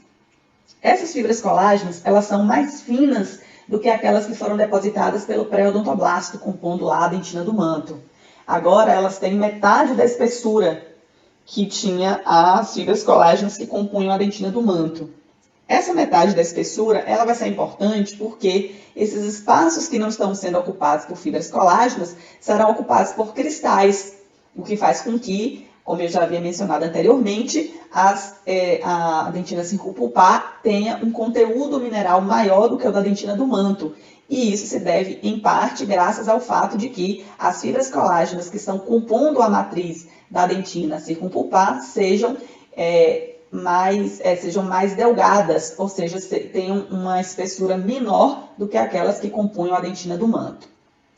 Essas fibras colágenas, elas são mais finas do que aquelas que foram depositadas pelo pré-odontoblasto, compondo lá a dentina do manto. Agora, elas têm metade da espessura que tinha as fibras colágenas que compunham a dentina do manto. Essa metade da espessura, ela vai ser importante porque esses espaços que não estão sendo ocupados por fibras colágenas serão ocupados por cristais, o que faz com que, como eu já havia mencionado anteriormente, a dentina circumpulpar tenha um conteúdo mineral maior do que o da dentina do manto. E isso se deve, em parte, graças ao fato de que as fibras colágenas que estão compondo a matriz da dentina circumpulpar sejam mais delgadas, ou seja, tenham uma espessura menor do que aquelas que compunham a dentina do manto.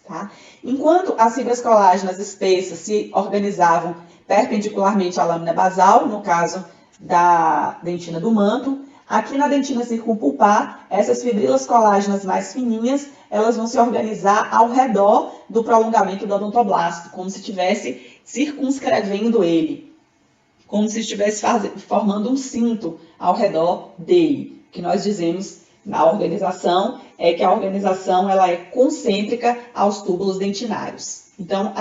Tá? Enquanto as fibras colágenas espessas se organizavam perpendicularmente à lâmina basal, no caso da dentina do manto, aqui na dentina circumpulpar, essas fibrilas colágenas mais fininhas, elas vão se organizar ao redor do prolongamento do odontoblasto, como se estivesse circunscrevendo ele, como se estivesse formando um cinto ao redor dele. O que nós dizemos na organização é que a organização ela é concêntrica aos túbulos dentinários. Então,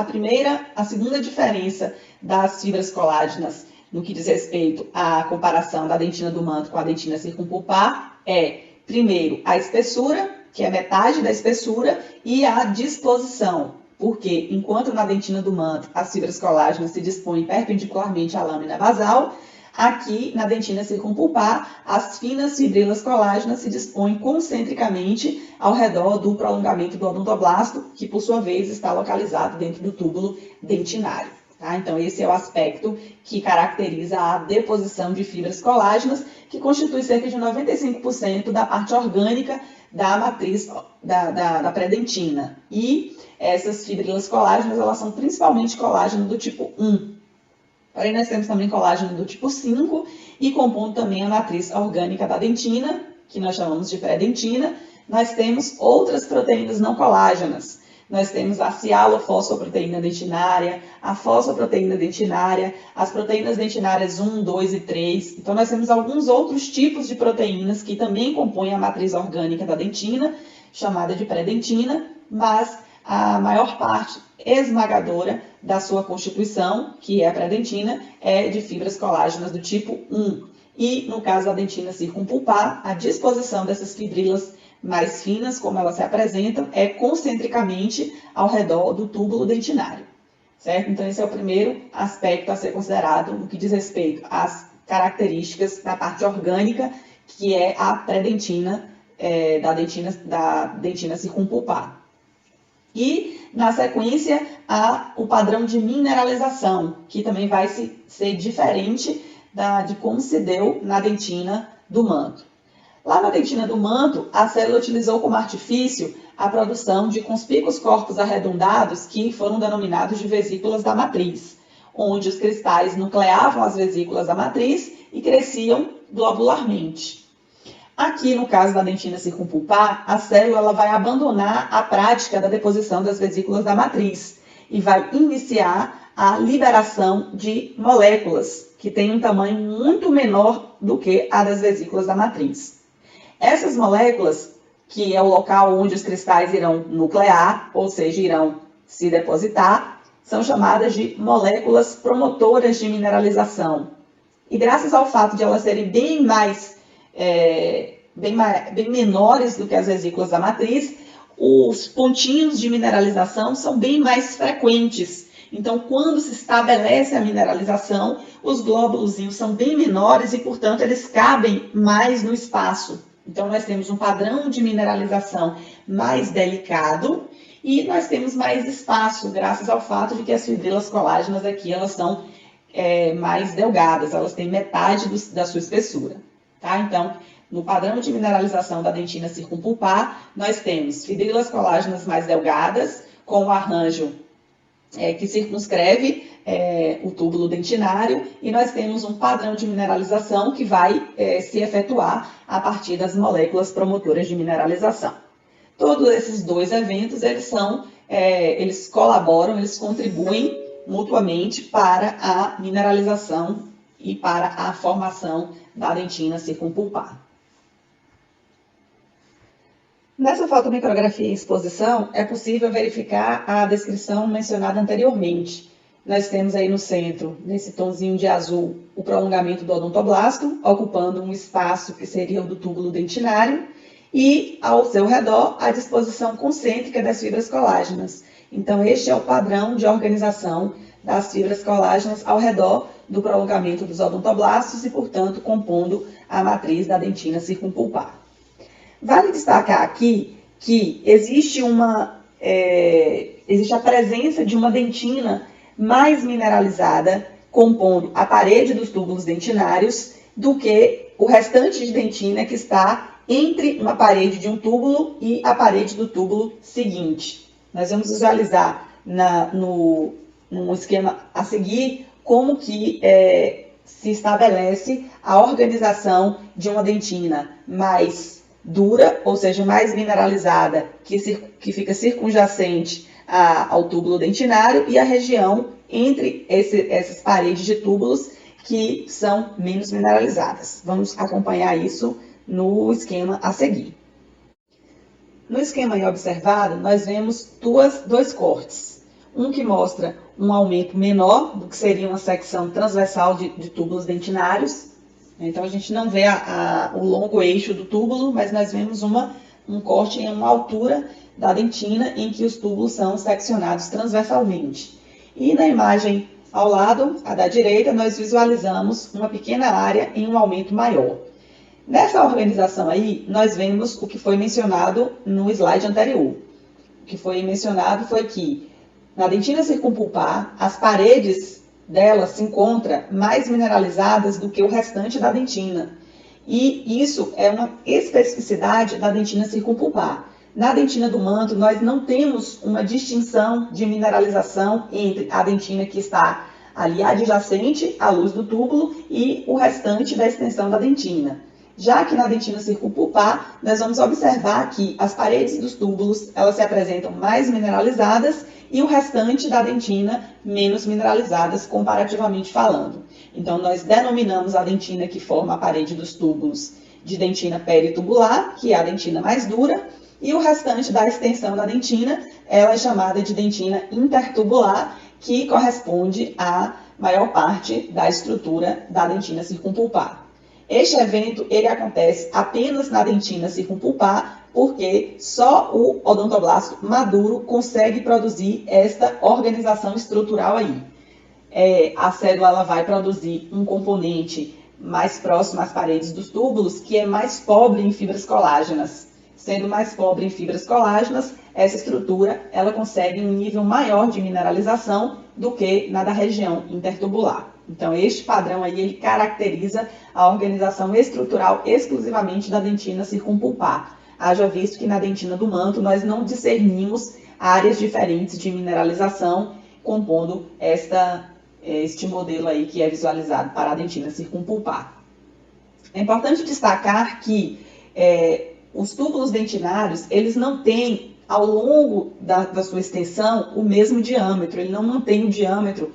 a segunda diferença das fibras colágenas no que diz respeito à comparação da dentina do manto com a dentina circumpulpar é, primeiro, a espessura, que é metade da espessura, e a disposição, porque enquanto na dentina do manto as fibras colágenas se dispõem perpendicularmente à lâmina basal, aqui na dentina circumpulpar as finas fibrilas colágenas se dispõem concentricamente ao redor do prolongamento do odontoblasto, que por sua vez está localizado dentro do túbulo dentinário. Tá? Então, esse é o aspecto que caracteriza a deposição de fibras colágenas, que constitui cerca de 95% da parte orgânica da matriz da pré-dentina. E essas fibrilas colágenas, elas são principalmente colágeno do tipo 1. Porém, nós temos também colágeno do tipo 5 e compondo também a matriz orgânica da dentina, que nós chamamos de pré-dentina. Nós temos outras proteínas não colágenas. Nós temos a cialofosfoproteína dentinária, a fosfoproteína dentinária, as proteínas dentinárias 1, 2 e 3. Então, nós temos alguns outros tipos de proteínas que também compõem a matriz orgânica da dentina, chamada de pré-dentina, mas a maior parte esmagadora da sua constituição, que é a pré-dentina, é de fibras colágenas do tipo 1. E, no caso da dentina circumpulpar, a disposição dessas fibrilas mais finas, como elas se apresentam, é concentricamente ao redor do túbulo dentinário, certo? Então, esse é o primeiro aspecto a ser considerado no que diz respeito às características da parte orgânica, que é a pré-dentina da dentina circumpulpar. E, na sequência, há o padrão de mineralização, que também vai ser diferente de como se deu na dentina do manto. Lá na dentina do manto, a célula utilizou como artifício a produção de conspícuos corpos arredondados que foram denominados de vesículas da matriz, onde os cristais nucleavam as vesículas da matriz e cresciam globularmente. Aqui, no caso da dentina circumpulpar, a célula ela vai abandonar a prática da deposição das vesículas da matriz e vai iniciar a liberação de moléculas que têm um tamanho muito menor do que a das vesículas da matriz. Essas moléculas, que é o local onde os cristais irão nuclear, ou seja, irão se depositar, são chamadas de moléculas promotoras de mineralização. E graças ao fato de elas serem bem menores do que as vesículas da matriz, os pontinhos de mineralização são bem mais frequentes. Então, quando se estabelece a mineralização, os glóbulos são bem menores e, portanto, eles cabem mais no espaço. Então, nós temos um padrão de mineralização mais delicado e nós temos mais espaço, graças ao fato de que as fibrilas colágenas aqui, elas são mais delgadas, elas têm metade da sua espessura. Tá? Então, no padrão de mineralização da dentina circumpulpar, nós temos fibrilas colágenas mais delgadas, com o arranjo que circunscreve o túbulo dentinário, e nós temos um padrão de mineralização que vai se efetuar a partir das moléculas promotoras de mineralização. Todos esses dois eventos, eles colaboram, eles contribuem mutuamente para a mineralização e para a formação da dentina circumpulpar. Nessa fotomicrografia em exposição, é possível verificar a descrição mencionada anteriormente. Nós temos aí no centro, nesse tonzinho de azul, o prolongamento do odontoblasto, ocupando um espaço que seria o do túbulo dentinário, e ao seu redor a disposição concêntrica das fibras colágenas. Então, este é o padrão de organização das fibras colágenas ao redor do prolongamento dos odontoblastos e, portanto, compondo a matriz da dentina circumpulpar. Vale destacar aqui que existe a presença de uma dentina mais mineralizada, compondo a parede dos túbulos dentinários, do que o restante de dentina que está entre uma parede de um túbulo e a parede do túbulo seguinte. Nós vamos visualizar no esquema a seguir como que se estabelece a organização de uma dentina mais dura, ou seja, mais mineralizada, que fica circunjacente ao túbulo dentinário, e a região entre essas paredes de túbulos que são menos mineralizadas. Vamos acompanhar isso no esquema a seguir. No esquema aí observado, nós vemos dois cortes. Um que mostra um aumento menor do que seria uma secção transversal de túbulos dentinários. Então, a gente não vê o longo eixo do túbulo, mas nós vemos um corte em uma altura da dentina em que os túbulos são seccionados transversalmente. E na imagem ao lado, a da direita, nós visualizamos uma pequena área em um aumento maior. Nessa organização aí, nós vemos o que foi mencionado no slide anterior. O que foi mencionado foi que na dentina circumpulpar, as paredes dela se encontram mais mineralizadas do que o restante da dentina. E isso é uma especificidade da dentina circumpulpar. Na dentina do manto, nós não temos uma distinção de mineralização entre a dentina que está ali adjacente à luz do túbulo e o restante da extensão da dentina. Já que na dentina circumpulpar, nós vamos observar que as paredes dos túbulos elas se apresentam mais mineralizadas e o restante da dentina menos mineralizadas, comparativamente falando. Então, nós denominamos a dentina que forma a parede dos túbulos de dentina peritubular, que é a dentina mais dura, e o restante da extensão da dentina, ela é chamada de dentina intertubular, que corresponde à maior parte da estrutura da dentina circumpulpar. Este evento ele acontece apenas na dentina circumpulpar, porque só o odontoblasto maduro consegue produzir esta organização estrutural aí. A célula ela vai produzir um componente mais próximo às paredes dos túbulos, que é mais pobre em fibras colágenas. Sendo mais pobre em fibras colágenas, essa estrutura ela consegue um nível maior de mineralização do que na da região intertubular. Então, este padrão aí, ele caracteriza a organização estrutural exclusivamente da dentina circumpulpar. Haja visto que na dentina do manto nós não discernimos áreas diferentes de mineralização, compondo este modelo aí que é visualizado para a dentina circumpulpar. É importante destacar que os túbulos dentinários, eles não têm ao longo da sua extensão o mesmo diâmetro, ele não mantém o diâmetro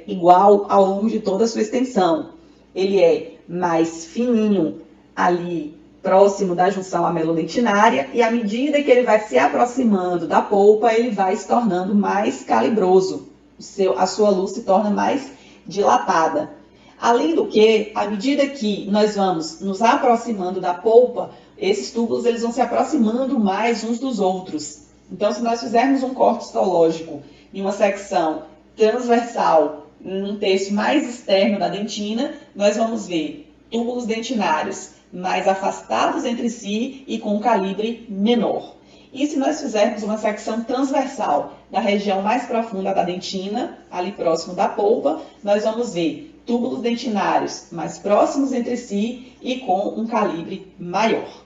igual ao longo de toda a sua extensão. Ele é mais fininho ali próximo da junção amelodentinária e à medida que ele vai se aproximando da polpa, ele vai se tornando mais calibroso. A sua luz se torna mais dilatada. Além do que, à medida que nós vamos nos aproximando da polpa, esses túbulos eles vão se aproximando mais uns dos outros. Então, se nós fizermos um corte histológico em uma secção transversal, num terço mais externo da dentina, nós vamos ver túbulos dentinários mais afastados entre si e com um calibre menor. E se nós fizermos uma secção transversal da região mais profunda da dentina, ali próximo da polpa, nós vamos ver túbulos dentinários mais próximos entre si e com um calibre maior.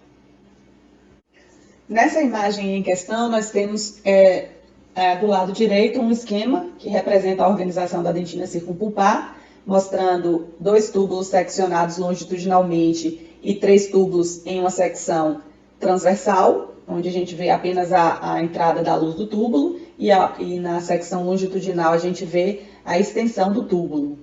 Nessa imagem em questão, nós temos do lado direito um esquema que representa a organização da dentina circumpulpar, mostrando 2 túbulos seccionados longitudinalmente e 3 túbulos em uma secção transversal, onde a gente vê apenas a entrada da luz do túbulo, e na secção longitudinal a gente vê a extensão do túbulo.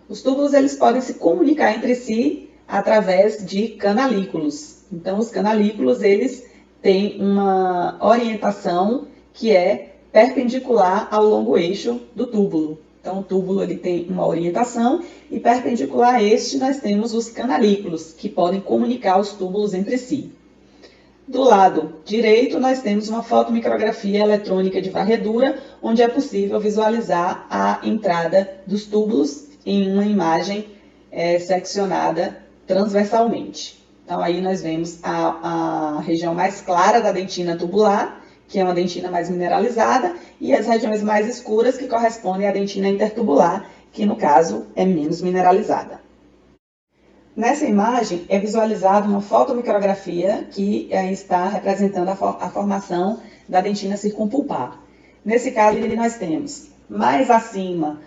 Os túbulos eles podem se comunicar entre si através de canalículos. Então, os canalículos eles têm uma orientação que é perpendicular ao longo eixo do túbulo. Então, o túbulo ele tem uma orientação e perpendicular a este nós temos os canalículos, que podem comunicar os túbulos entre si. Do lado direito, nós temos uma fotomicrografia eletrônica de varredura, onde é possível visualizar a entrada dos túbulos em uma imagem seccionada transversalmente. Então, aí nós vemos a região mais clara da dentina tubular, que é uma dentina mais mineralizada, e as regiões mais escuras, que correspondem à dentina intertubular, que no caso é menos mineralizada. Nessa imagem é visualizada uma fotomicrografia que está representando a formação da dentina circumpulpar. Nesse caso, nós temos mais acima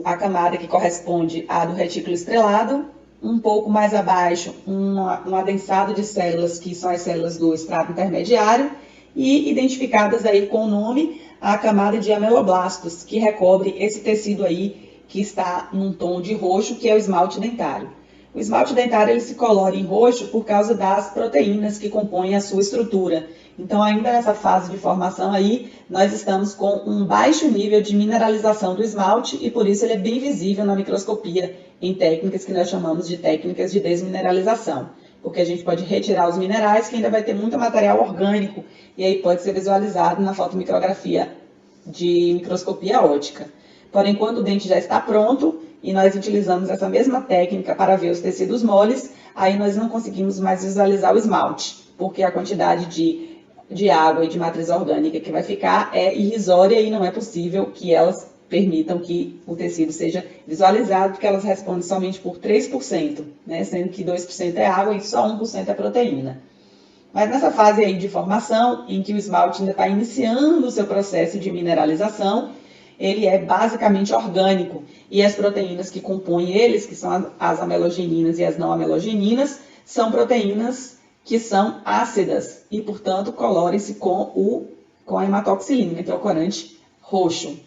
a camada que corresponde à do retículo estrelado, um pouco mais abaixo um adensado de células, que são as células do estrato intermediário, e identificadas aí com o nome a camada de ameloblastos, que recobre esse tecido aí que está num tom de roxo, que é o esmalte dentário. O esmalte dentário ele se colore em roxo por causa das proteínas que compõem a sua estrutura. Então, ainda nessa fase de formação aí, nós estamos com um baixo nível de mineralização do esmalte e por isso ele é bem visível na microscopia em técnicas que nós chamamos de técnicas de desmineralização. Porque a gente pode retirar os minerais, que ainda vai ter muito material orgânico, e aí pode ser visualizado na fotomicrografia de microscopia óptica. Porém, quando o dente já está pronto, e nós utilizamos essa mesma técnica para ver os tecidos moles, aí nós não conseguimos mais visualizar o esmalte, porque a quantidade de água e de matriz orgânica que vai ficar é irrisória e não é possível que elas permitam que o tecido seja visualizado, porque elas respondem somente por 3%, né? Sendo que 2% é água e só 1% é proteína. Mas nessa fase aí de formação, em que o esmalte ainda está iniciando o seu processo de mineralização, ele é basicamente orgânico, e as proteínas que compõem eles, que são as amelogeninas e as não amelogeninas, são proteínas que são ácidas e, portanto, colorem-se com a hematoxilina, que é o corante roxo.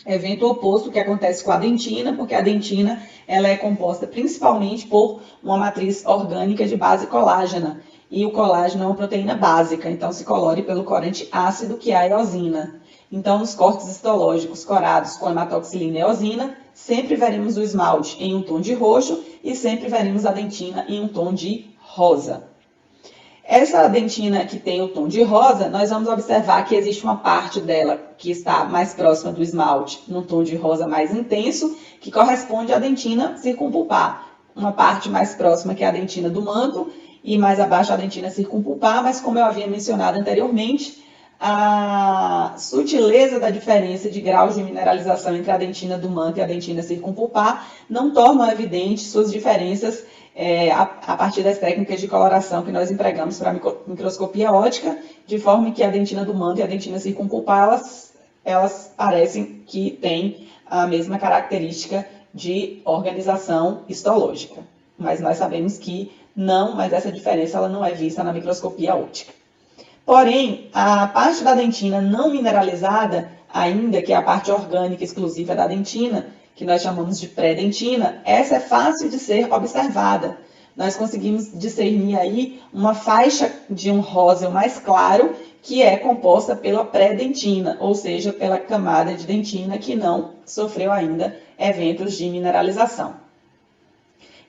Evento oposto que acontece com a dentina, porque a dentina ela é composta principalmente por uma matriz orgânica de base colágena, e o colágeno é uma proteína básica, então se colore pelo corante ácido, que é a eosina. Então, nos cortes histológicos corados com hematoxilina e eosina, sempre veremos o esmalte em um tom de roxo e sempre veremos a dentina em um tom de rosa. Essa dentina que tem o tom de rosa, nós vamos observar que existe uma parte dela que está mais próxima do esmalte, num tom de rosa mais intenso, que corresponde à dentina circumpulpar. Uma parte mais próxima que é a dentina do manto e mais abaixo a dentina circumpulpar, mas como eu havia mencionado anteriormente, a sutileza da diferença de graus de mineralização entre a dentina do manto e a dentina circumpulpar não tornam evidentes suas diferenças a partir das técnicas de coloração que nós empregamos para a microscopia óptica, de forma que a dentina do manto e a dentina circumpulpar, elas parecem que têm a mesma característica de organização histológica. Mas nós sabemos que não, mas essa diferença ela não é vista na microscopia óptica. Porém, a parte da dentina não mineralizada, ainda que é a parte orgânica exclusiva da dentina, que nós chamamos de pré-dentina, essa é fácil de ser observada. Nós conseguimos discernir aí uma faixa de um róseo mais claro, que é composta pela pré-dentina, ou seja, pela camada de dentina que não sofreu ainda eventos de mineralização.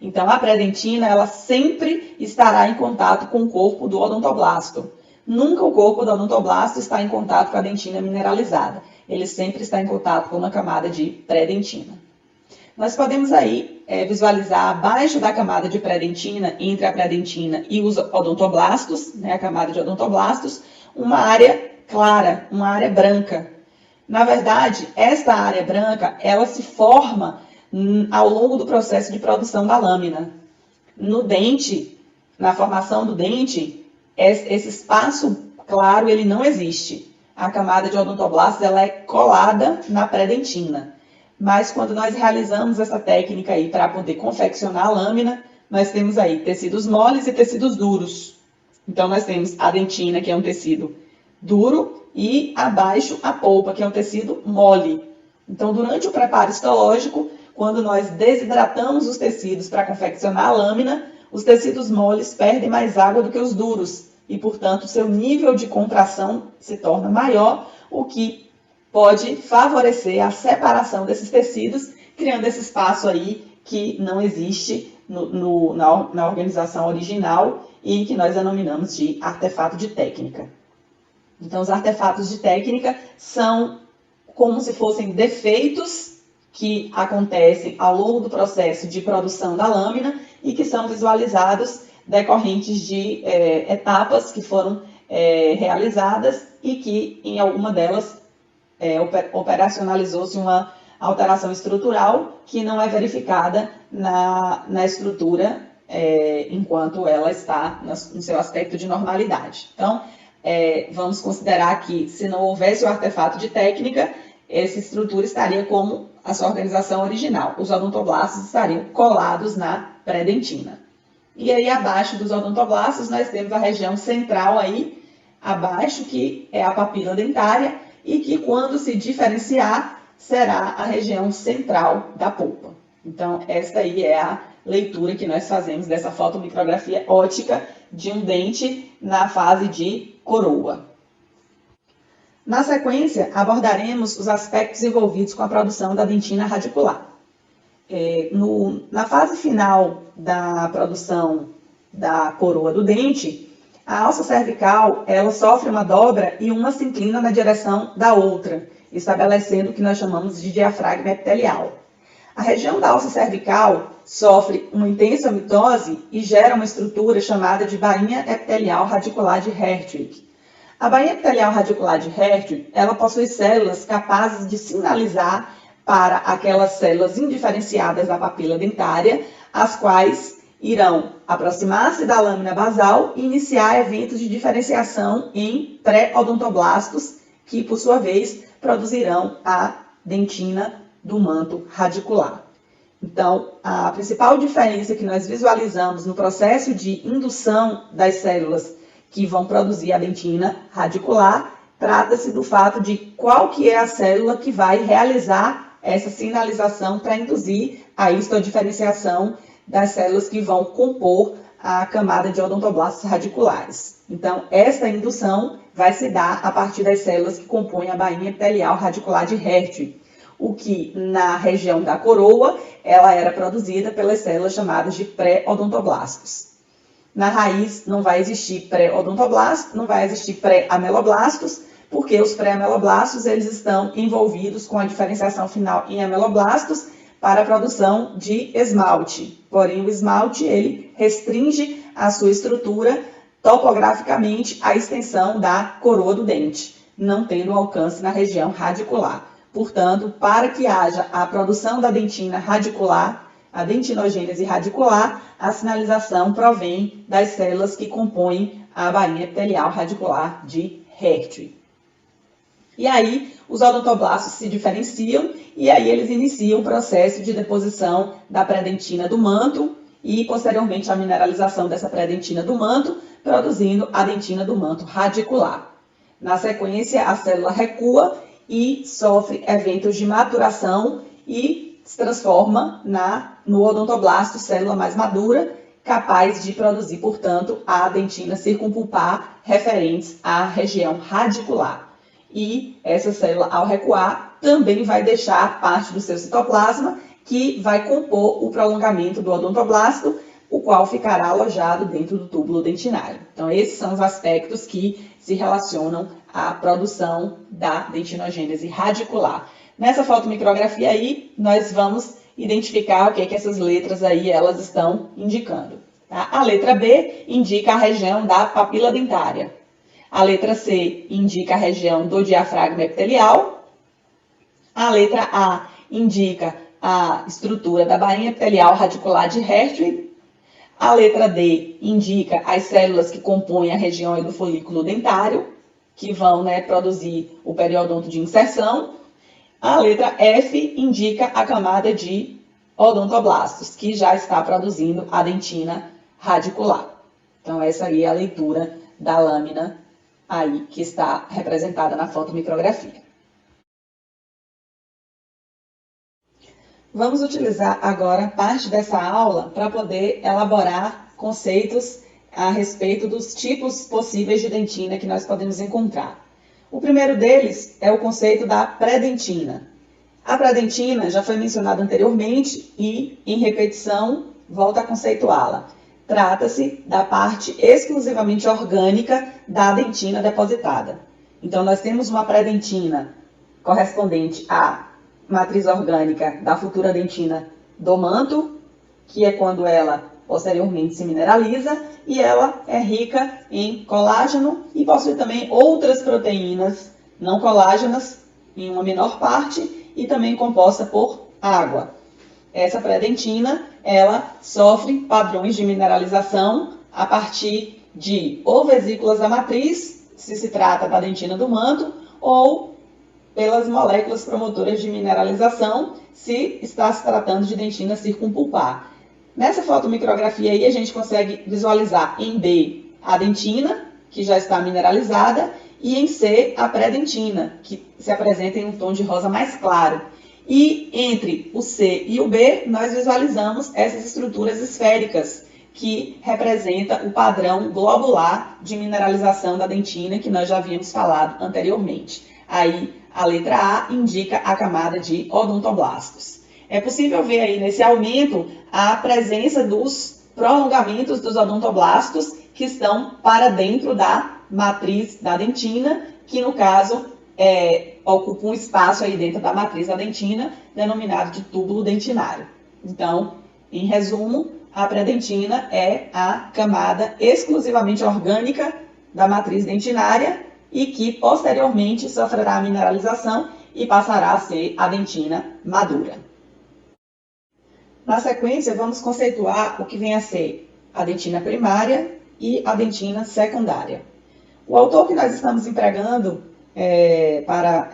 Então, a pré-dentina, ela sempre estará em contato com o corpo do odontoblasto. Nunca o corpo do odontoblasto está em contato com a dentina mineralizada. Ele sempre está em contato com uma camada de pré-dentina. Nós podemos aí visualizar abaixo da camada de pré-dentina, entre a pré-dentina e os odontoblastos, né, a camada de odontoblastos, uma área clara, uma área branca. Na verdade, esta área branca, ela se forma ao longo do processo de produção da lâmina. No dente, na formação do dente, esse espaço claro, ele não existe. A camada de odontoblastos, ela é colada na pré-dentina. Mas quando nós realizamos essa técnica aí para poder confeccionar a lâmina, nós temos aí tecidos moles e tecidos duros. Então, nós temos a dentina, que é um tecido duro, e abaixo a polpa, que é um tecido mole. Então, durante o preparo histológico, quando nós desidratamos os tecidos para confeccionar a lâmina, os tecidos moles perdem mais água do que os duros e, portanto, seu nível de contração se torna maior, o que pode favorecer a separação desses tecidos, criando esse espaço aí que não existe na organização original e que nós denominamos de artefato de técnica. Então, os artefatos de técnica são como se fossem defeitos que acontecem ao longo do processo de produção da lâmina e que são visualizados decorrentes de etapas que foram realizadas e que, em alguma delas, operacionalizou-se uma alteração estrutural que não é verificada na estrutura enquanto ela está no seu aspecto de normalidade. Então, vamos considerar que, se não houvesse o artefato de técnica, essa estrutura estaria como a sua organização original. Os odontoblastos estariam colados na pré-dentina. E aí, abaixo dos odontoblastos, nós temos a região central aí, abaixo, que é a papila dentária, e que, quando se diferenciar, será a região central da polpa. Então, esta aí é a leitura que nós fazemos dessa fotomicrografia óptica de um dente na fase de coroa. Na sequência, abordaremos os aspectos envolvidos com a produção da dentina radicular. Na fase final da produção da coroa do dente, a alça cervical ela sofre uma dobra e uma se inclina na direção da outra, estabelecendo o que nós chamamos de diafragma epitelial. A região da alça cervical sofre uma intensa mitose e gera uma estrutura chamada de bainha epitelial radicular de Hertwig. A bainha epitelial radicular de Hertwig, ela possui células capazes de sinalizar para aquelas células indiferenciadas da papila dentária, as quais irão aproximar-se da lâmina basal e iniciar eventos de diferenciação em pré-odontoblastos, que, por sua vez, produzirão a dentina do manto radicular. Então, a principal diferença que nós visualizamos no processo de indução das células que vão produzir a dentina radicular, trata-se do fato de qual que é a célula que vai realizar essa sinalização para induzir a histodiferenciação das células que vão compor a camada de odontoblastos radiculares. Então, esta indução vai se dar a partir das células que compõem a bainha epitelial radicular de Hertwig, o que na região da coroa ela era produzida pelas células chamadas de pré-odontoblastos. Na raiz não vai existir pré-odontoblastos, não vai existir pré-ameloblastos, porque os pré-ameloblastos eles estão envolvidos com a diferenciação final em ameloblastos para a produção de esmalte. Porém, o esmalte ele restringe a sua estrutura topograficamente à extensão da coroa do dente, não tendo alcance na região radicular. Portanto, para que haja a produção da dentina radicular, a dentinogênese radicular, a sinalização provém das células que compõem a bainha epitelial radicular de Hertwig. E aí, os odontoblastos se diferenciam e aí eles iniciam o processo de deposição da pré-dentina do manto e posteriormente a mineralização dessa pré-dentina do manto, produzindo a dentina do manto radicular. Na sequência, a célula recua e sofre eventos de maturação e se transforma no odontoblasto, célula mais madura, capaz de produzir, portanto, a dentina circumpulpar referentes à região radicular. E essa célula, ao recuar, também vai deixar parte do seu citoplasma, que vai compor o prolongamento do odontoblasto, o qual ficará alojado dentro do túbulo dentinário. Então, esses são os aspectos que se relacionam à produção da dentinogênese radicular. Nessa fotomicrografia aí, nós vamos identificar o que essas letras aí elas estão indicando. Tá? A letra B indica a região da papila dentária. A letra C indica a região do diafragma epitelial. A letra A indica a estrutura da bainha epitelial radicular de Hertwig. A letra D indica as células que compõem a região do folículo dentário, que vão produzir o periodonto de inserção. A letra F indica a camada de odontoblastos, que já está produzindo a dentina radicular. Então, essa aí é a leitura da lâmina aí que está representada na fotomicrografia. Vamos utilizar agora parte dessa aula para poder elaborar conceitos a respeito dos tipos possíveis de dentina que nós podemos encontrar. O primeiro deles é o conceito da pré-dentina. A pré-dentina já foi mencionada anteriormente e, em repetição, volto a conceituá-la. Trata-se da parte exclusivamente orgânica da dentina depositada. Então, nós temos uma pré-dentina correspondente à matriz orgânica da futura dentina do manto, que é quando ela posteriormente se mineraliza, e ela é rica em colágeno e possui também outras proteínas não colágenas em uma menor parte e também composta por água. Essa pré-dentina, ela sofre padrões de mineralização a partir de ou vesículas da matriz, se trata da dentina do manto, ou pelas moléculas promotoras de mineralização, se está se tratando de dentina circumpulpar. Nessa fotomicrografia aí, a gente consegue visualizar em B a dentina, que já está mineralizada, e em C a pré-dentina, que se apresenta em um tom de rosa mais claro. E entre o C e o B, nós visualizamos essas estruturas esféricas, que representa o padrão globular de mineralização da dentina, que nós já havíamos falado anteriormente. Aí, a letra A indica a camada de odontoblastos. É possível ver aí nesse aumento a presença dos prolongamentos dos odontoblastos que estão para dentro da matriz da dentina, que no caso ocupa um espaço aí dentro da matriz da dentina, denominado de túbulo dentinário. Então, em resumo, a pré-dentina é a camada exclusivamente orgânica da matriz dentinária e que posteriormente sofrerá a mineralização e passará a ser a dentina madura. Na sequência, vamos conceituar o que vem a ser a dentina primária e a dentina secundária. O autor que nós estamos empregando para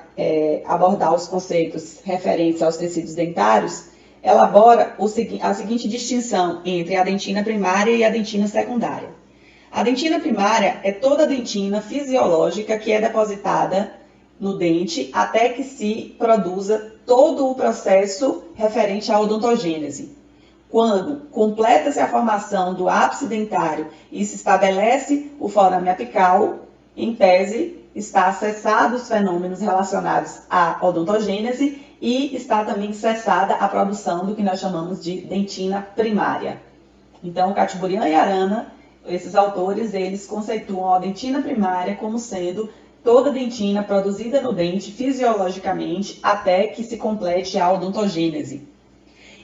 abordar os conceitos referentes aos tecidos dentários elabora a seguinte distinção entre a dentina primária e a dentina secundária. A dentina primária é toda a dentina fisiológica que é depositada no dente até que se produza todo o processo referente à odontogênese. Quando completa-se a formação do ápice dentário e se estabelece o forame apical, em tese, está cessado os fenômenos relacionados à odontogênese e está também cessada a produção do que nós chamamos de dentina primária. Então, Khatiburian e Arana, esses autores, eles conceituam a dentina primária como sendo toda dentina produzida no dente fisiologicamente até que se complete a odontogênese.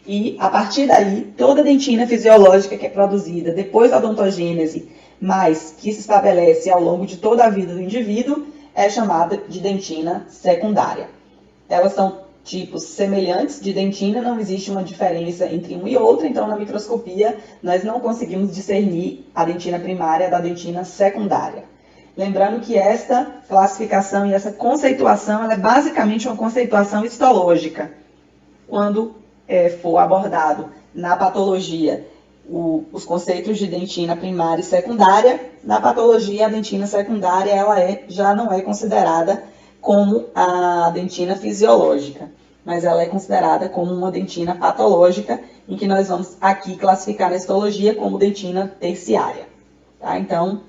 E, a partir daí, toda dentina fisiológica que é produzida depois da odontogênese, mas que se estabelece ao longo de toda a vida do indivíduo, é chamada de dentina secundária. Elas são tipos semelhantes de dentina, não existe uma diferença entre um e outro, então na microscopia nós não conseguimos discernir a dentina primária da dentina secundária. Lembrando que esta classificação e essa conceituação ela é basicamente uma conceituação histológica. Quando for abordado na patologia os conceitos de dentina primária e secundária. Na patologia, a dentina secundária já não é considerada como a dentina fisiológica, mas ela é considerada como uma dentina patológica, em que nós vamos aqui classificar na histologia como dentina terciária. Tá? Então,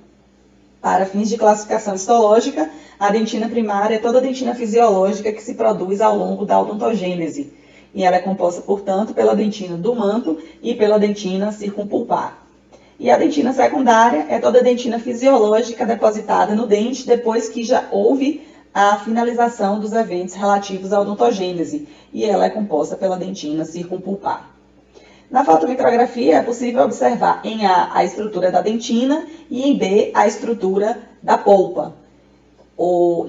para fins de classificação histológica, a dentina primária é toda a dentina fisiológica que se produz ao longo da odontogênese, e ela é composta, portanto, pela dentina do manto e pela dentina circumpulpar. E a dentina secundária é toda a dentina fisiológica depositada no dente depois que já houve a finalização dos eventos relativos à odontogênese, e ela é composta pela dentina circumpulpar. Na fotomicrografia é possível observar em A estrutura da dentina e em B a estrutura da polpa.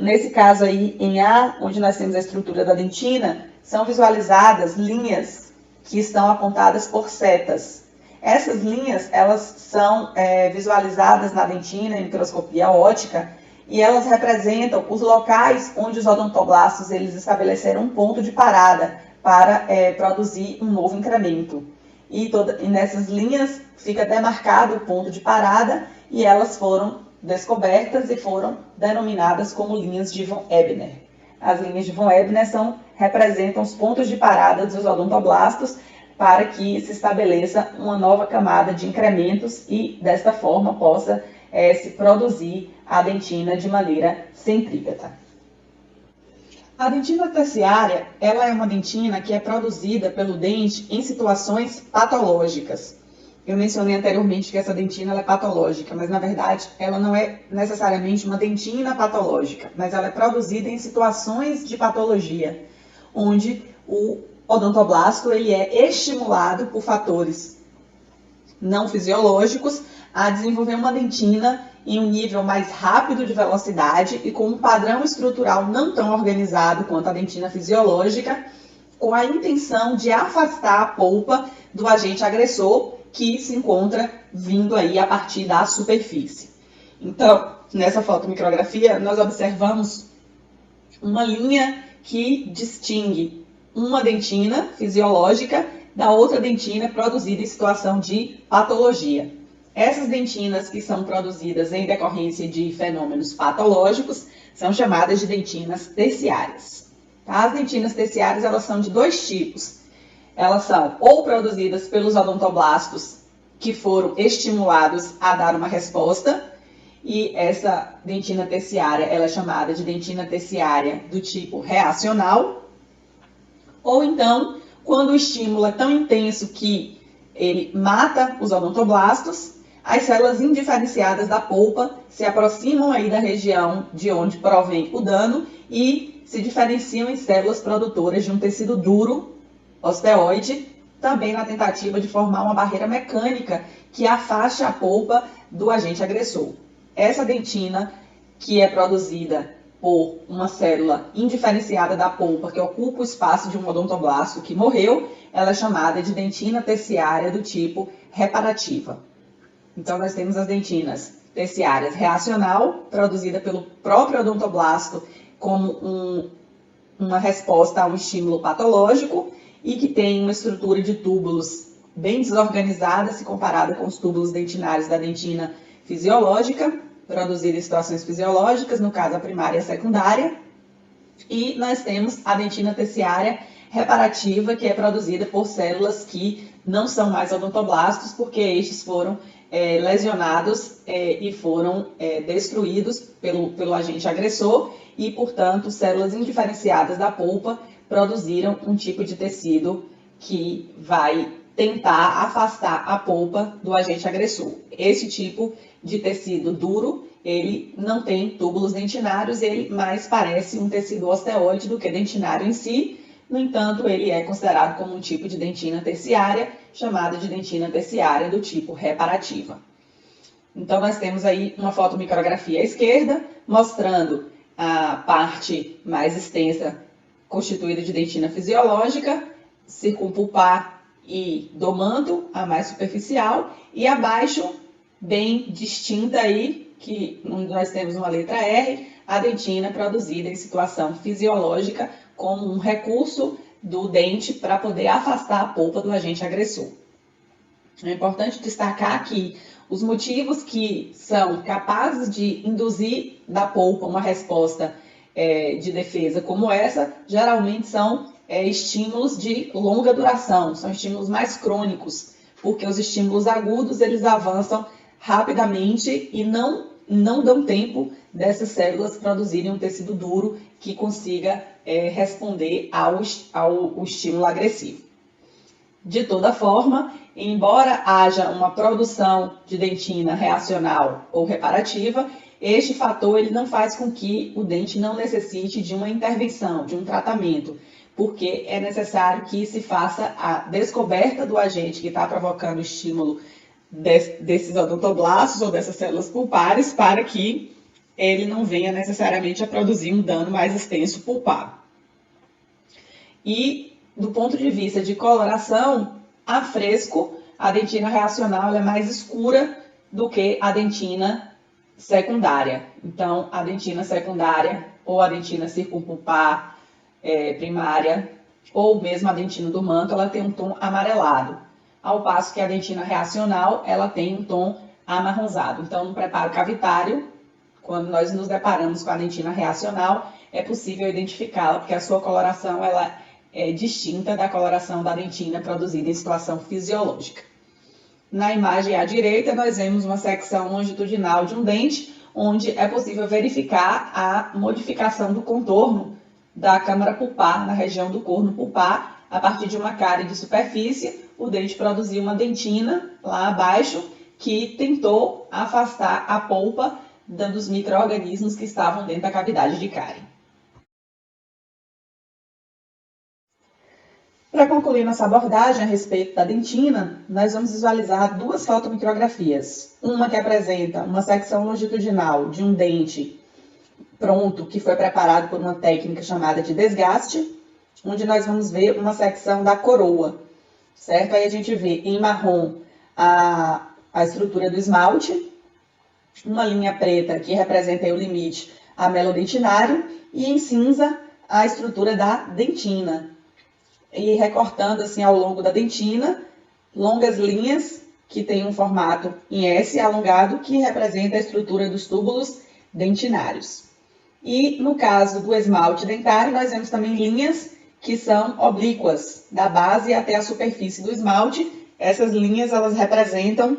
Nesse caso aí, em A, onde nós temos a estrutura da dentina, são visualizadas linhas que estão apontadas por setas. Essas linhas, elas são visualizadas na dentina em microscopia óptica e elas representam os locais onde os odontoblastos eles estabeleceram um ponto de parada para produzir um novo incremento. E nessas linhas fica demarcado o ponto de parada e elas foram descobertas e foram denominadas como linhas de von Ebner. As linhas de von Ebner representam os pontos de parada dos odontoblastos para que se estabeleça uma nova camada de incrementos e, desta forma, possa se produzir a dentina de maneira centrípeta. A dentina terciária, ela é uma dentina que é produzida pelo dente em situações patológicas. Eu mencionei anteriormente que essa dentina é patológica, mas na verdade ela não é necessariamente uma dentina patológica, mas ela é produzida em situações de patologia, onde o odontoblasto ele é estimulado por fatores não fisiológicos a desenvolver uma dentina em um nível mais rápido de velocidade e com um padrão estrutural não tão organizado quanto a dentina fisiológica, com a intenção de afastar a polpa do agente agressor que se encontra vindo aí a partir da superfície. Então, nessa fotomicrografia, nós observamos uma linha que distingue uma dentina fisiológica da outra dentina produzida em situação de patologia. Essas dentinas que são produzidas em decorrência de fenômenos patológicos são chamadas de dentinas terciárias. As dentinas terciárias elas são de dois tipos. Elas são ou produzidas pelos odontoblastos que foram estimulados a dar uma resposta, e essa dentina terciária ela é chamada de dentina terciária do tipo reacional, ou então, quando o estímulo é tão intenso que ele mata os odontoblastos, as células indiferenciadas da polpa se aproximam aí da região de onde provém o dano e se diferenciam em células produtoras de um tecido duro, osteoide, também na tentativa de formar uma barreira mecânica que afaste a polpa do agente agressor. Essa dentina, que é produzida por uma célula indiferenciada da polpa que ocupa o espaço de um odontoblasto que morreu, ela é chamada de dentina terciária do tipo reparativa. Então, nós temos as dentinas terciárias reacional, produzida pelo próprio odontoblasto como uma resposta a um estímulo patológico, e que tem uma estrutura de túbulos bem desorganizada se comparada com os túbulos dentinários da dentina fisiológica, produzida em situações fisiológicas, no caso a primária e a secundária. E nós temos a dentina terciária reparativa, que é produzida por células que não são mais odontoblastos, porque estes foram lesionados e foram destruídos pelo agente agressor e, portanto, células indiferenciadas da polpa produziram um tipo de tecido que vai tentar afastar a polpa do agente agressor. Esse tipo de tecido duro, ele não tem túbulos dentinários, ele mais parece um tecido osteoide do que dentinário em si. No entanto, ele é considerado como um tipo de dentina terciária, chamada de dentina terciária do tipo reparativa. Então, nós temos aí uma fotomicrografia à esquerda, mostrando a parte mais extensa constituída de dentina fisiológica, circumpulpar e domando, a mais superficial, e abaixo, bem distinta aí, que nós temos uma letra R, a dentina produzida em situação fisiológica como um recurso do dente para poder afastar a polpa do agente agressor. É importante destacar que os motivos que são capazes de induzir da polpa uma resposta de defesa como essa, geralmente são estímulos de longa duração, são estímulos mais crônicos, porque os estímulos agudos eles avançam rapidamente e não dão tempo dessas células produzirem um tecido duro que consiga responder ao estímulo agressivo. De toda forma, embora haja uma produção de dentina reacional ou reparativa, este fator ele não faz com que o dente não necessite de uma intervenção, de um tratamento, porque é necessário que se faça a descoberta do agente que está provocando o estímulo desses odontoblastos ou dessas células pulpares para que ele não venha necessariamente a produzir um dano mais extenso pulpar. E do ponto de vista de coloração, a fresco, a dentina reacional é mais escura do que a dentina secundária. Então, a dentina secundária ou a dentina circumpulpar primária ou mesmo a dentina do manto, ela tem um tom amarelado, ao passo que a dentina reacional, ela tem um tom amarronzado. Então, no preparo cavitário, quando nós nos deparamos com a dentina reacional, é possível identificá-la, porque a sua coloração ela é distinta da coloração da dentina produzida em situação fisiológica. Na imagem à direita, nós vemos uma secção longitudinal de um dente, onde é possível verificar a modificação do contorno da câmara pulpar, na região do corno pulpar, a partir de uma cárie de superfície, o dente produziu uma dentina lá abaixo, que tentou afastar a polpa dos micro-organismos que estavam dentro da cavidade de cárie. Para concluir nossa abordagem a respeito da dentina, nós vamos visualizar duas fotomicrografias. Uma que apresenta uma secção longitudinal de um dente pronto, que foi preparado por uma técnica chamada de desgaste, onde nós vamos ver uma secção da coroa, certo? Aí a gente vê em marrom a estrutura do esmalte, uma linha preta que representa o limite amelodentinário e em cinza a estrutura da dentina. E recortando assim ao longo da dentina, longas linhas que tem um formato em S alongado que representa a estrutura dos túbulos dentinários. E no caso do esmalte dentário, nós vemos também linhas que são oblíquas, da base até a superfície do esmalte. Essas linhas elas representam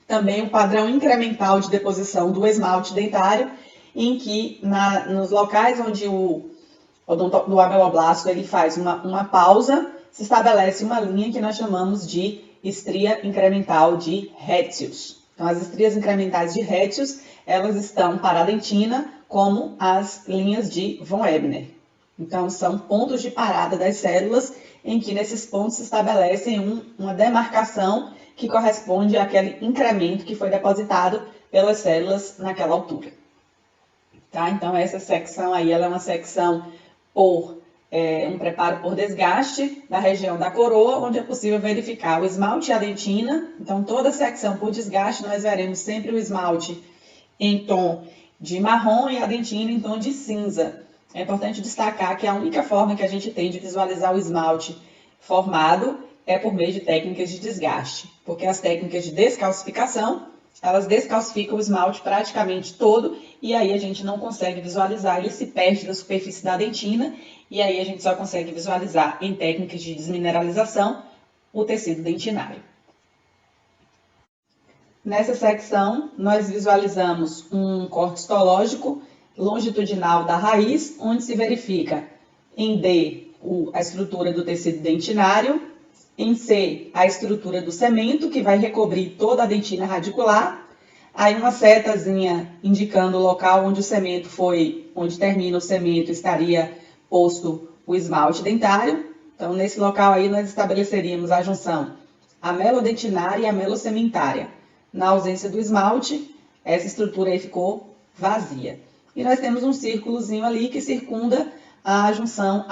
também o padrão incremental de deposição do esmalte dentário, em que nos locais onde do ameloblasto ele faz uma pausa, se estabelece uma linha que nós chamamos de estria incremental de Retzius. Então, as estrias incrementais de Retzius, elas estão para a dentina como as linhas de von Ebner. Então, são pontos de parada das células em que nesses pontos se estabelecem uma demarcação que corresponde àquele incremento que foi depositado pelas células naquela altura. Tá? Então, essa secção aí ela é uma secção por um preparo por desgaste da região da coroa, onde é possível verificar o esmalte e a dentina. Então, toda secção por desgaste, nós veremos sempre o esmalte em tom de marrom e a dentina em tom de cinza. É importante destacar que a única forma que a gente tem de visualizar o esmalte formado é por meio de técnicas de desgaste, porque as técnicas de descalcificação, elas descalcificam o esmalte praticamente todo e aí a gente não consegue visualizar, ele se perde da superfície da dentina e aí a gente só consegue visualizar em técnicas de desmineralização o tecido dentinário. Nessa secção, nós visualizamos um corte histológico longitudinal da raiz, onde se verifica em D a estrutura do tecido dentinário, em C a estrutura do cemento, que vai recobrir toda a dentina radicular, aí uma setazinha indicando o local onde o cemento foi, onde termina o cemento, estaria posto o esmalte dentário. Então, nesse local aí, nós estabeleceríamos a junção amelodentinária e amelocementária. Na ausência do esmalte, essa estrutura aí ficou vazia. E nós temos um círculozinho ali que circunda a junção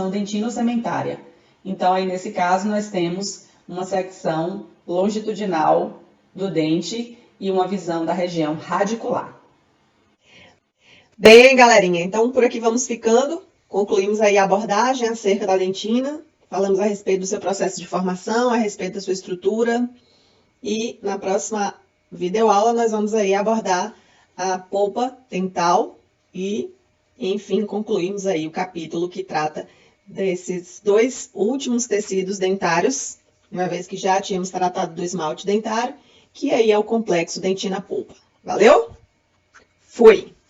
dentino-cementária. Então, aí nesse caso, nós temos uma secção longitudinal do dente e uma visão da região radicular. Bem, galerinha, então por aqui vamos ficando. Concluímos aí a abordagem acerca da dentina. falamos a respeito do seu processo de formação, a respeito da sua estrutura. E na próxima videoaula nós vamos aí abordar a polpa dental e, enfim, concluímos aí o capítulo que trata desses 2 últimos tecidos dentários, uma vez que já tínhamos tratado do esmalte dentário, que aí é o complexo dentina-polpa. Valeu? Fui!